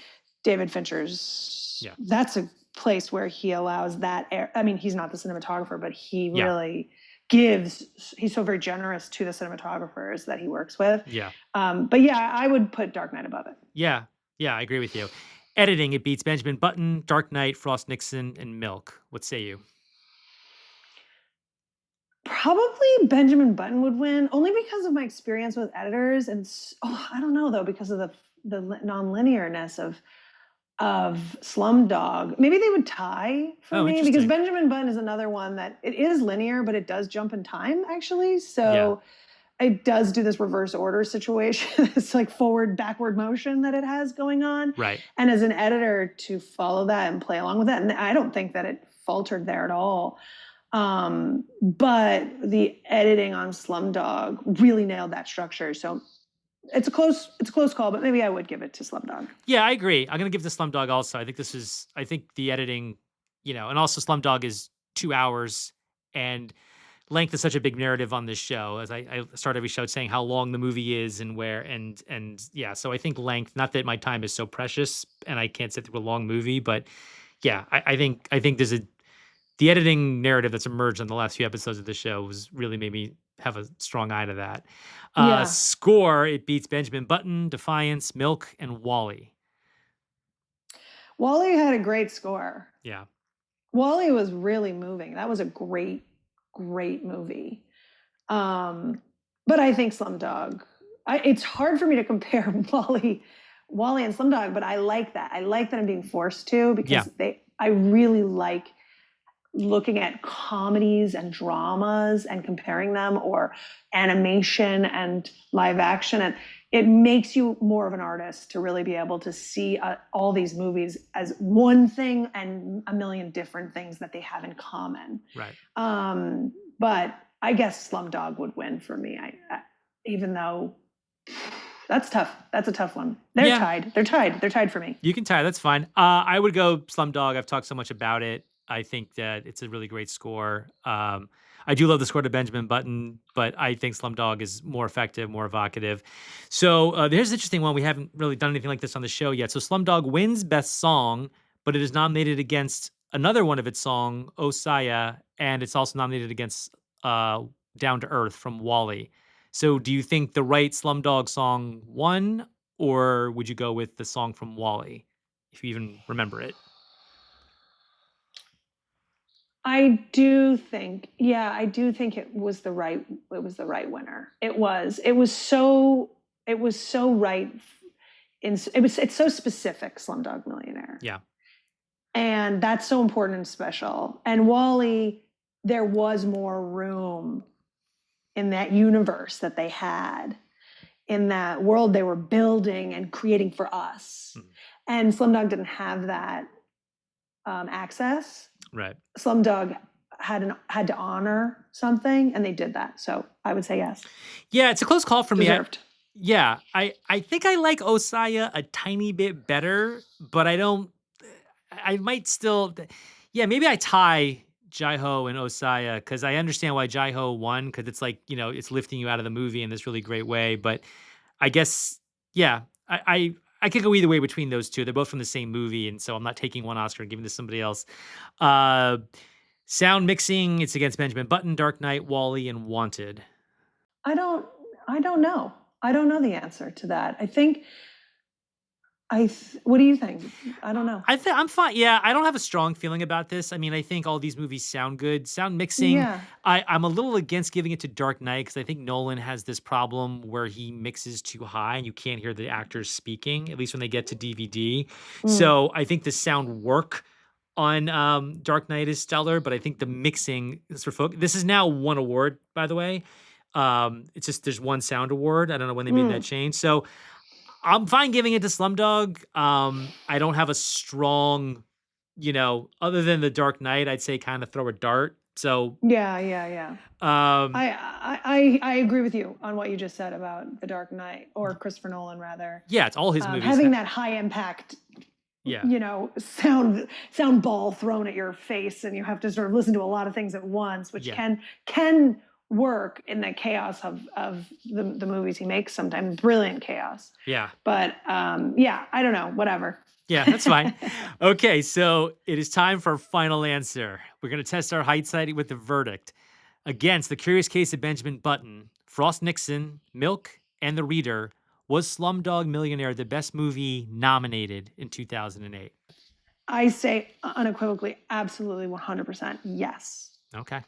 David Fincher's, that's a place where he allows that I mean, he's not the cinematographer, but he really he's so very generous to the cinematographers that he works with. Yeah. But I would put Dark Knight above it. Yeah. Yeah, I agree with you. Editing, it beats Benjamin Button, Dark Knight, Frost Nixon, and Milk. What say you? Probably Benjamin Button would win, only because of my experience with editors, and I don't know though, because of the non-linearness of Slumdog. Maybe they would tie for me because Benjamin Button is another one that it is linear, but it does jump in time actually. So. It does do this reverse order situation. It's like forward, backward motion that it has going on. Right. And as an editor to follow that and play along with that, and I don't think that it faltered there at all. But the editing on Slumdog really nailed that structure. So it's a close call, but maybe I would give it to Slumdog. Yeah, I agree. I'm going to give it to Slumdog also. I think the editing, and also Slumdog is 2 hours, and length is such a big narrative on this show. As I start every show saying how long the movie is and where, and so I think length, not that my time is so precious and I can't sit through a long movie, but I think there's the editing narrative that's emerged on the last few episodes of the show was really made me have a strong eye to that. Yeah. Score, it beats Benjamin Button, Defiance, Milk, and Wally. Wally had a great score. Yeah. Wally was really moving. That was a great, great movie. But I think Slumdog. It's hard for me to compare Wally and Slumdog, but I like that. I like that I'm being forced to because I really like looking at comedies and dramas and comparing them, or animation and live action, and it makes you more of an artist to really be able to see all these movies as one thing and a million different things that they have in common. Right. But I guess Slumdog would win for me. Even though that's tough. That's a tough one. They're tied. They're tied for me. You can tie. That's fine. I would go Slumdog. I've talked so much about it. I think that it's a really great score. I do love the score to Benjamin Button, but I think Slumdog is more effective, more evocative. So here's an interesting one. We haven't really done anything like this on the show yet. So Slumdog wins Best Song, but it is nominated against another one of its song, Osaya, and it's also nominated against Down to Earth from Wally. So do you think the right Slumdog song won, or would you go with the song from Wally, if you even remember it? I do think it was the right winner. It was so right. It's so specific, Slumdog Millionaire. Yeah. And that's so important and special. And Wally, there was more room in that universe that they had, in that world they were building and creating for us. Mm-hmm. And Slumdog didn't have that access. Right. Slumdog had to honor something, and they did that. So I would say yes. Yeah, it's a close call for Deserved. me. I think I like Osaya a tiny bit better, but I might still, maybe I tie Jai-Ho and Osaya, because I understand why Jai-Ho won, because it's like, it's lifting you out of the movie in this really great way. But I guess, I could go either way between those two. They're both from the same movie, and so I'm not taking one Oscar and giving it to somebody else. Sound mixing, it's against Benjamin Button, Dark Knight, Wally, and Wanted. I don't know. I don't know the answer to that. I think what do you think? I don't know. I'm fine. Yeah, I don't have a strong feeling about this. I mean, I think all these movies sound good. Sound mixing, I'm a little against giving it to Dark Knight, because I think Nolan has this problem where he mixes too high and you can't hear the actors speaking, at least when they get to DVD. So I think the sound work on Dark Knight is stellar, but I think the mixing is for folk. This is now one award, by the way. It's just there's one sound award. I don't know when they made that change. So I'm fine giving it to Slumdog. I don't have a strong, other than the Dark Knight, I'd say kind of throw a dart. So yeah. I agree with you on what you just said about the Dark Knight, or Christopher Nolan rather. Yeah, it's all his movies. Having that high impact, sound ball thrown at your face, and you have to sort of listen to a lot of things at once, which can work in the chaos of the movies he makes sometimes. Brilliant chaos. Yeah. But I don't know, whatever. Yeah, that's fine. Okay, so it is time for our final answer. We're going to test our hindsight with the verdict. Against The Curious Case of Benjamin Button, Frost Nixon, Milk, and The Reader, was Slumdog Millionaire the best movie nominated in 2008? I say unequivocally, absolutely 100% yes. Okay.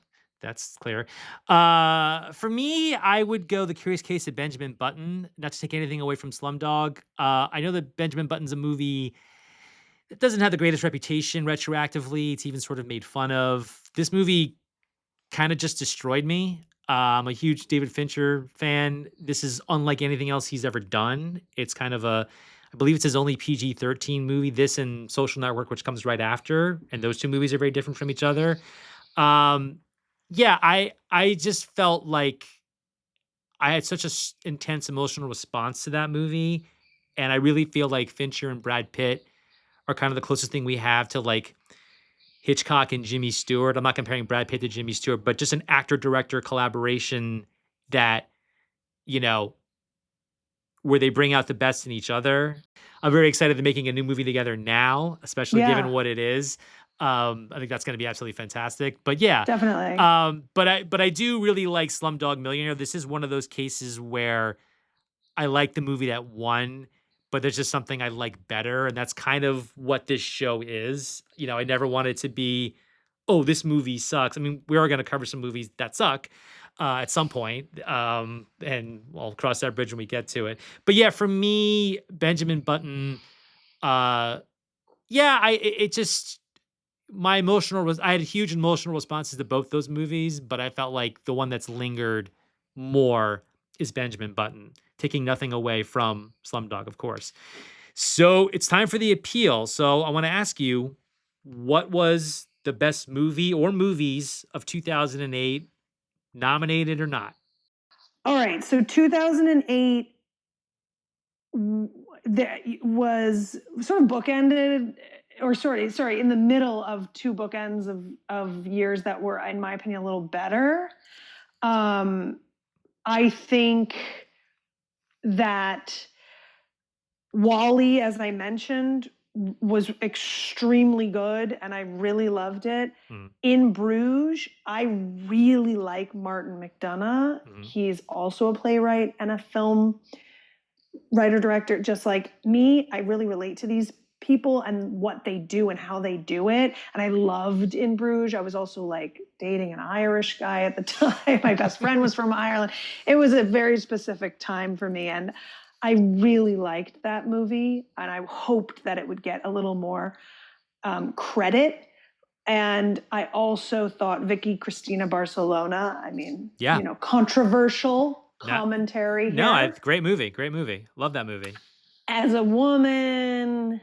That's clear. For me, I would go The Curious Case of Benjamin Button, not to take anything away from Slumdog. I know that Benjamin Button's a movie that doesn't have the greatest reputation retroactively. It's even sort of made fun of. This movie kind of just destroyed me. I'm a huge David Fincher fan. This is unlike anything else he's ever done. It's kind of I believe it's his only PG-13 movie, this and Social Network, which comes right after. And those two movies are very different from each other. I just felt like I had such an intense emotional response to that movie. And I really feel like Fincher and Brad Pitt are kind of the closest thing we have to like Hitchcock and Jimmy Stewart. I'm not comparing Brad Pitt to Jimmy Stewart, but just an actor-director collaboration that, where they bring out the best in each other. I'm very excited to making a new movie together now, especially given what it is. I think that's going to be absolutely fantastic. But yeah, Definitely. but I do really like Slumdog Millionaire. This is one of those cases where I like the movie that won, but there's just something I like better, and that's kind of what this show is. I never want it to be, oh, this movie sucks. I mean, we are going to cover some movies that suck at some point, and we'll cross that bridge when we get to it. But yeah, for me, Benjamin Button, uh, yeah, it just my emotional was I had huge emotional responses to both those movies, but I felt like the one that's lingered more is Benjamin Button, taking nothing away from Slumdog, of course. So it's time for the appeal. So I want to ask you, what was the best movie or movies of 2008, nominated or not? All right. So 2008 there was sort of bookended, or sorry, in the middle of two bookends of years that were, in my opinion, a little better. I think that Wally, as I mentioned, was extremely good and I really loved it. In Bruges, I really like Martin McDonagh. He's also a playwright and a film writer director, just like me. I really relate to these people and what they do and how they do it. And I loved In Bruges. I was also like dating an Irish guy at the time. My best friend was from Ireland. It was a very specific time for me. And I really liked that movie. And I hoped that it would get a little more credit. And I also thought Vicky Cristina Barcelona, I mean, controversial commentary here. No, great movie. Love that movie. As a woman,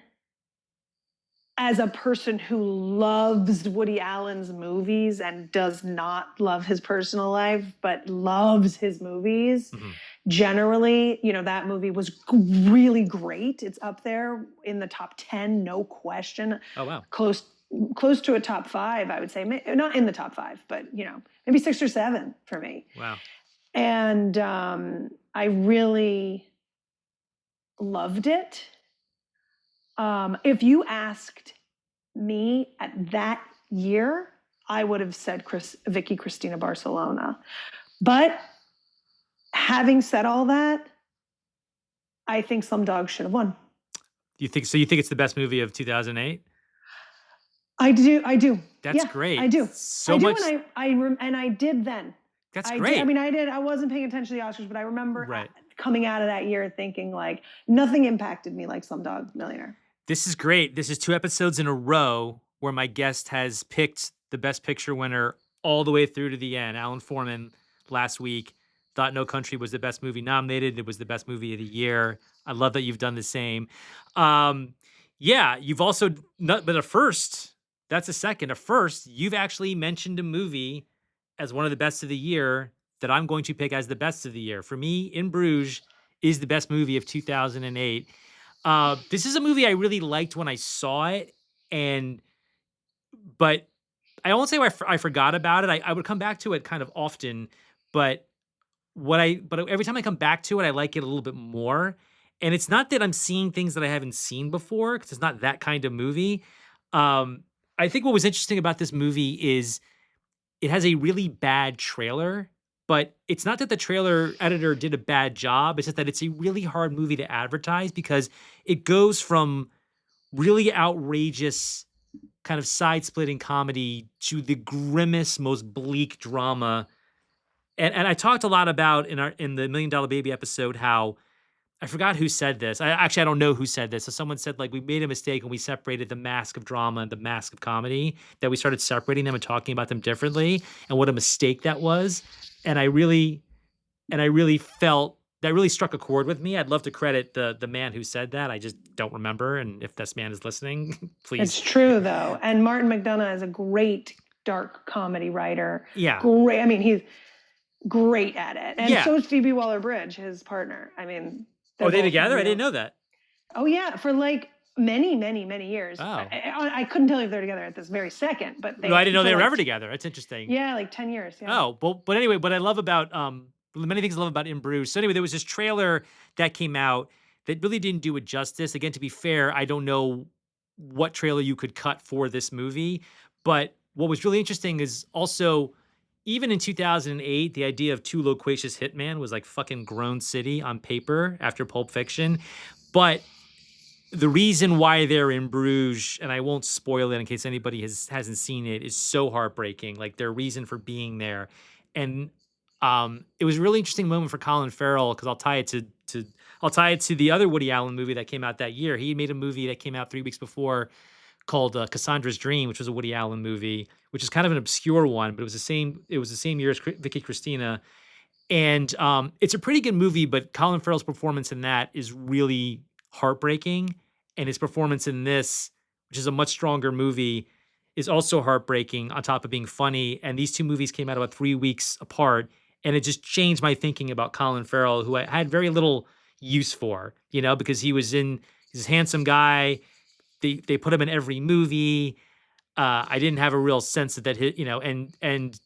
as a person who loves Woody Allen's movies and does not love his personal life, but loves his movies, generally, that movie was really great. It's up there in the top 10, no question. Oh, wow. Close to a top 5, I would say. Not in the top 5, but, maybe 6 or 7 for me. Wow. And I really loved it. If you asked me at that year, I would have said Vicky Cristina Barcelona. But having said all that, I think Slumdog should have won. You think it's the best movie of 2008? I do. That's great. I do. So much. And I did then. That's great. I wasn't paying attention to the Oscars, but I remember coming out of that year thinking like nothing impacted me like Slumdog Millionaire. This is great. This is 2 episodes in a row where my guest has picked the Best Picture winner all the way through to the end. Alan Foreman last week thought No Country was the best movie nominated. It was the best movie of the year. I love that you've done the same. You've also, but a first, that's a second. A first, you've actually mentioned a movie as one of the best of the year that I'm going to pick as the best of the year. For me, In Bruges is the best movie of 2008. This is a movie I really liked when I saw it, but I won't say I forgot about it. I would come back to it kind of often, but every time I come back to it, I like it a little bit more. And it's not that I'm seeing things that I haven't seen before, because it's not that kind of movie. I think what was interesting about this movie is it has a really bad trailer, but it's not that the trailer editor did a bad job. It's just that it's a really hard movie to advertise because it goes from really outrageous kind of side-splitting comedy to the grimmest, most bleak drama. And I talked a lot about in the $1 Million Baby episode how I forgot who said this. I don't know who said this. So someone said, like, we made a mistake when we separated the mask of drama and the mask of comedy, that we started separating them and talking about them differently, and what a mistake that was. And I really felt that really struck a chord with me. I'd love to credit the man who said that. I just don't remember. And if this man is listening, please. It's true, though. And Martin McDonagh is a great dark comedy writer. Yeah. Great. I mean, he's great at it. And so is Phoebe Waller-Bridge, his partner. I mean, are they together? I didn't know that. Oh, yeah. For like many, many, many years. Oh. I couldn't tell you if they're together at this very second, but I didn't know they were ever together. That's interesting. Yeah, like 10 years. Yeah. Oh, but anyway, what I love about many things I love about In Bruges. So anyway, there was this trailer that came out that really didn't do it justice. Again, to be fair, I don't know what trailer you could cut for this movie. But what was really interesting is also, even in 2008, the idea of two loquacious hitman was like fucking grown city on paper after Pulp Fiction. But the reason why they're in Bruges, and I won't spoil it in case anybody hasn't seen it, is so heartbreaking. Like their reason for being there, and it was a really interesting moment for Colin Farrell because I'll tie it to the other Woody Allen movie that came out that year. He made a movie that came out 3 weeks before called Cassandra's Dream, which was a Woody Allen movie, which is kind of an obscure one, but it was the same. It was the same year as Vicky Cristina, and it's a pretty good movie. But Colin Farrell's performance in that is really heartbreaking, and his performance in this, which is a much stronger movie, is also heartbreaking on top of being funny. And these two movies came out about 3 weeks apart, and it just changed my thinking about Colin Farrell, who I had very little use for, because he's a handsome guy. They put him in every movie. I didn't have a real sense of that, and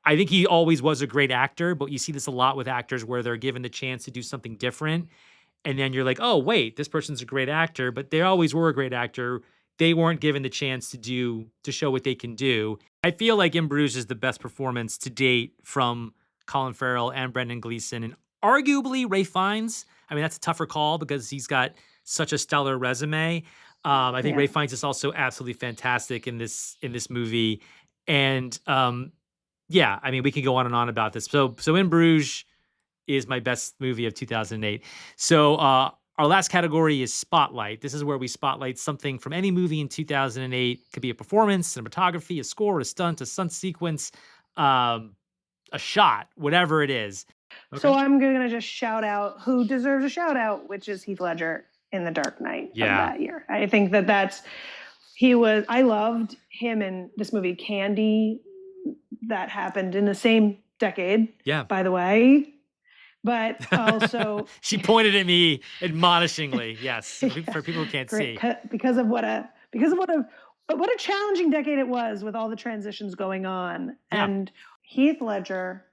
I think he always was a great actor, but you see this a lot with actors where they're given the chance to do something different. And then you're like, oh, wait, this person's a great actor, but they always were a great actor. They weren't given the chance to show what they can do. I feel like In Bruges is the best performance to date from Colin Farrell and Brendan Gleeson, and arguably Ralph Fiennes. I mean, that's a tougher call because he's got such a stellar resume. I think Ralph Fiennes is also absolutely fantastic in this movie. And yeah, I mean, we could go on and on about this. So In Bruges is my best movie of 2008. So our last category is Spotlight. This is where we spotlight something from any movie in 2008. Could be a performance, cinematography, a score, a stunt sequence, a shot, whatever it is. Okay. So I'm going to just shout out who deserves a shout out, which is Heath Ledger in The Dark Knight of that year. I think I loved him in this movie Candy that happened in the same decade, by the way. But also, she pointed at me admonishingly. Yes, for people who can't see, because of what a challenging decade it was with all the transitions going on. Yeah. And Heath Ledger,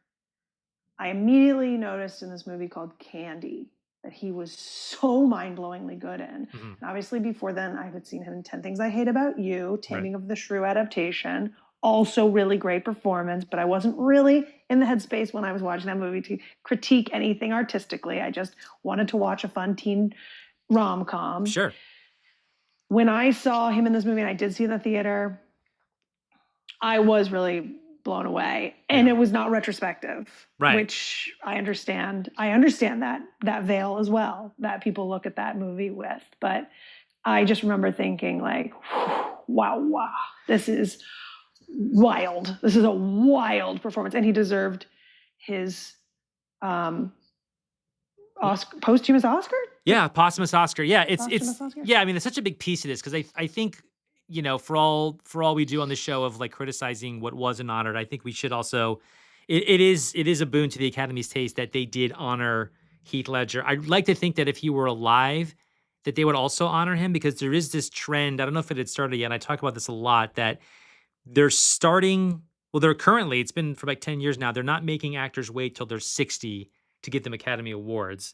I immediately noticed in this movie called Candy that he was so mind-blowingly good in. Mm-hmm. And obviously, before then, I had seen him in 10 Things I Hate About You, Taming of the Shrew adaptation. Also really great performance, but I wasn't really in the headspace when I was watching that movie to critique anything artistically. I just wanted to watch a fun teen rom-com. Sure. When I saw him in this movie, and I did see it in the theater, I was really blown away. And it was not retrospective, which I understand. I understand that veil as well, that people look at that movie with. But I just remember thinking like, wow, this is wild. This is a wild performance, and he deserved his posthumous Oscar. Yeah, posthumous Oscar. Yeah, Oscar? Yeah. I mean, it's such a big piece of this because I think for all we do on the show of like criticizing what wasn't honored, I think we should also. It is a boon to the Academy's taste that they did honor Heath Ledger. I'd like to think that if he were alive, that they would also honor him because there is this trend. I don't know if it had started yet. And I talk about this a lot that. It's been for like 10 years now. They're not making actors wait till they're 60 to get them Academy Awards,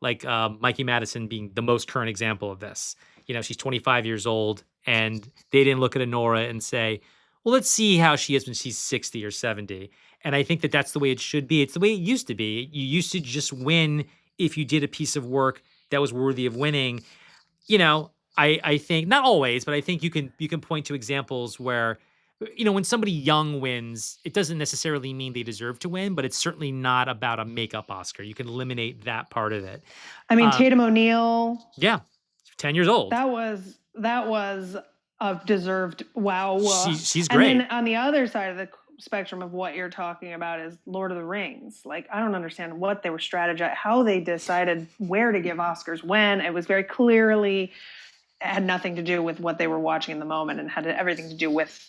like Mikey Madison being the most current example of this. She's 25 years old and they didn't look at Honora and say, well, let's see how she is when she's 60 or 70. And I think that that's the way it should be. It's the way it used to be. You used to just win if you did a piece of work that was worthy of winning. I think not always, but I think you can point to examples where, when somebody young wins, it doesn't necessarily mean they deserve to win, but it's certainly not about a makeup Oscar. You can eliminate that part of it. I mean, Tatum O'Neal. Yeah, 10 years old. That was a deserved wow. She's great. And then on the other side of the spectrum of what you're talking about is Lord of the Rings. Like, I don't understand what they were strategizing, how they decided where to give Oscars when. It was very clearly had nothing to do with what they were watching in the moment and had everything to do with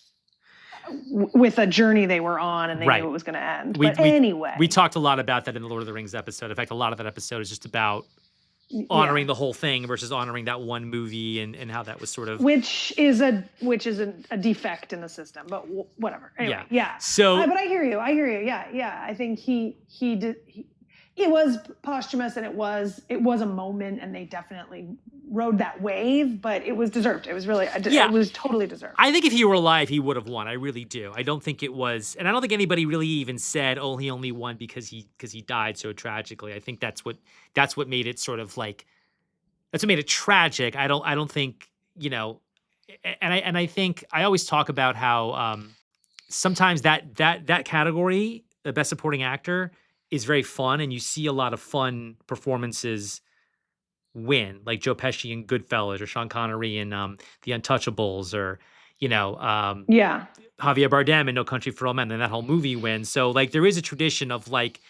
a journey they were on and they knew it was going to end. Anyway. We talked a lot about that in the Lord of the Rings episode. In fact, a lot of that episode is just about honoring the whole thing versus honoring that one movie and how that was sort of... Which is a defect in the system, but whatever. Anyway, So... but I hear you. Yeah. I think he did... It was posthumous and it was a moment and they definitely rode that wave, but it was deserved. It was really, Yeah. it was totally deserved. I think if he were alive, he would have won. I really do. I don't think it was, and I don't think anybody really even said, "Oh, he only won because he died so tragically." I think that's what made it sort of like, that's what made it tragic. I don't think, and I think I always talk about how sometimes that category, the best supporting actor, is very fun, and you see a lot of fun performances win, like Joe Pesci in Goodfellas, or Sean Connery in The Untouchables, or Yeah. Javier Bardem in No Country for Old Men, and that whole movie wins. So like there is a tradition of like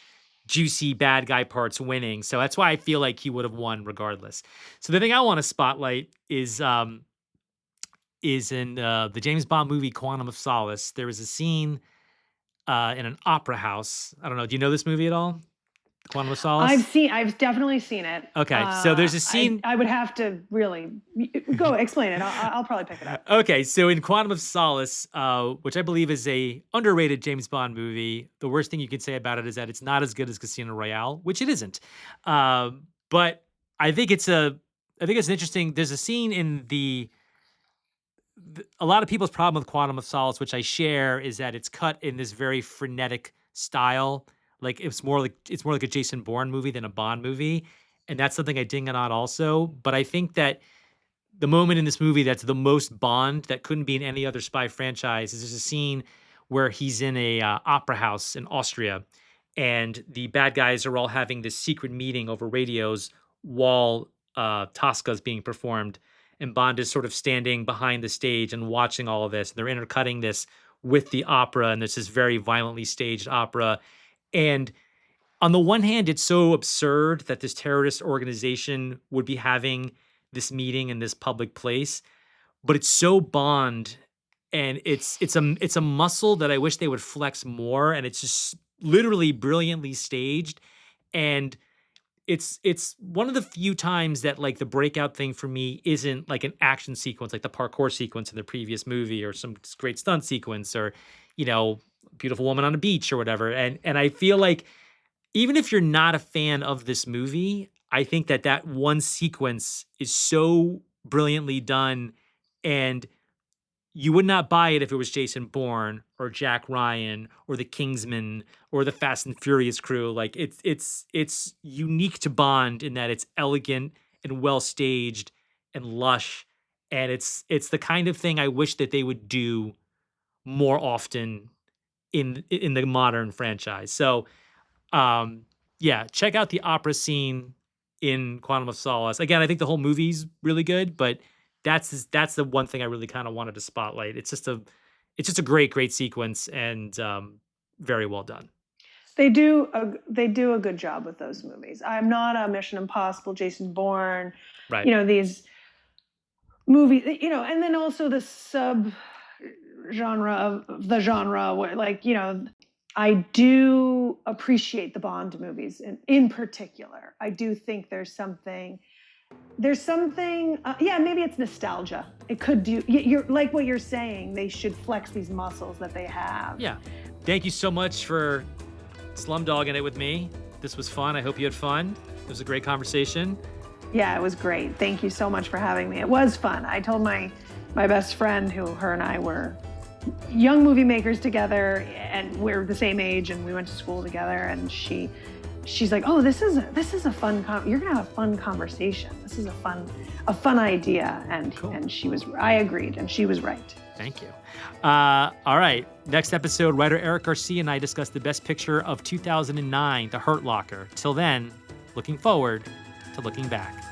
juicy bad guy parts winning. So that's why I feel like he would have won regardless. So the thing I want to spotlight is in the James Bond movie Quantum of Solace. There was a scene in an opera house. I don't know. Do you know this movie at all? Quantum of Solace? I've definitely seen it. Okay, so there's a scene. I would have to really go explain it. I'll probably pick it up. Okay, so in Quantum of Solace, which I believe is a underrated James Bond movie, the worst thing you could say about it is that it's not as good as Casino Royale, which it isn't. But I think it's an interesting. There's a scene in a lot of people's problem with Quantum of Solace, which I share, is that it's cut in this very frenetic style. Like it's more like a Jason Bourne movie than a Bond movie, and that's something I ding on also. But I think that the moment in this movie that's the most Bond that couldn't be in any other spy franchise is there's a scene where he's in a opera house in Austria, and the bad guys are all having this secret meeting over radios while Tosca is being performed, and Bond is sort of standing behind the stage and watching all of this. They're intercutting this with the opera, and there's this very violently staged opera. And on the one hand, it's so absurd that this terrorist organization would be having this meeting in this public place, but it's so Bond, and it's a muscle that I wish they would flex more, and it's just literally brilliantly staged. And it's one of the few times that like the breakout thing for me isn't like an action sequence, like the parkour sequence in the previous movie, or some great stunt sequence, or beautiful woman on a beach or whatever. And I feel like even if you're not a fan of this movie, I think that one sequence is so brilliantly done, and you would not buy it if it was Jason Bourne or Jack Ryan or the Kingsman or the Fast and Furious crew. Like it's unique to Bond in that it's elegant and well staged and lush, and it's the kind of thing I wish that they would do more often in the modern franchise. So check out the opera scene in Quantum of Solace. Again, I think the whole movie's really good, but that's the one thing I really kind of wanted to spotlight. It's just a great sequence, and very well done. They do a good job with those movies. I'm not a Mission Impossible, Jason Bourne, right? These movies, and then also the sub genre of the genre, where I do appreciate the Bond movies in particular. I do think there's something, maybe it's nostalgia. It could do, you're like what you're saying, they should flex these muscles that they have. Yeah. Thank you so much for slumdogging it with me. This was fun. I hope you had fun. It was a great conversation. Yeah, it was great. Thank you so much for having me. It was fun. I told my best friend, her and I were young movie makers together, and we're the same age, and we went to school together, and she's like, "Oh, this is a fun you're gonna have a fun conversation. This is a fun idea." And cool. And I agreed, and she was right. Thank you. All right, next episode, writer Eric Garcia and I discuss the best picture of 2009, The Hurt Locker. Till then, looking forward to looking back.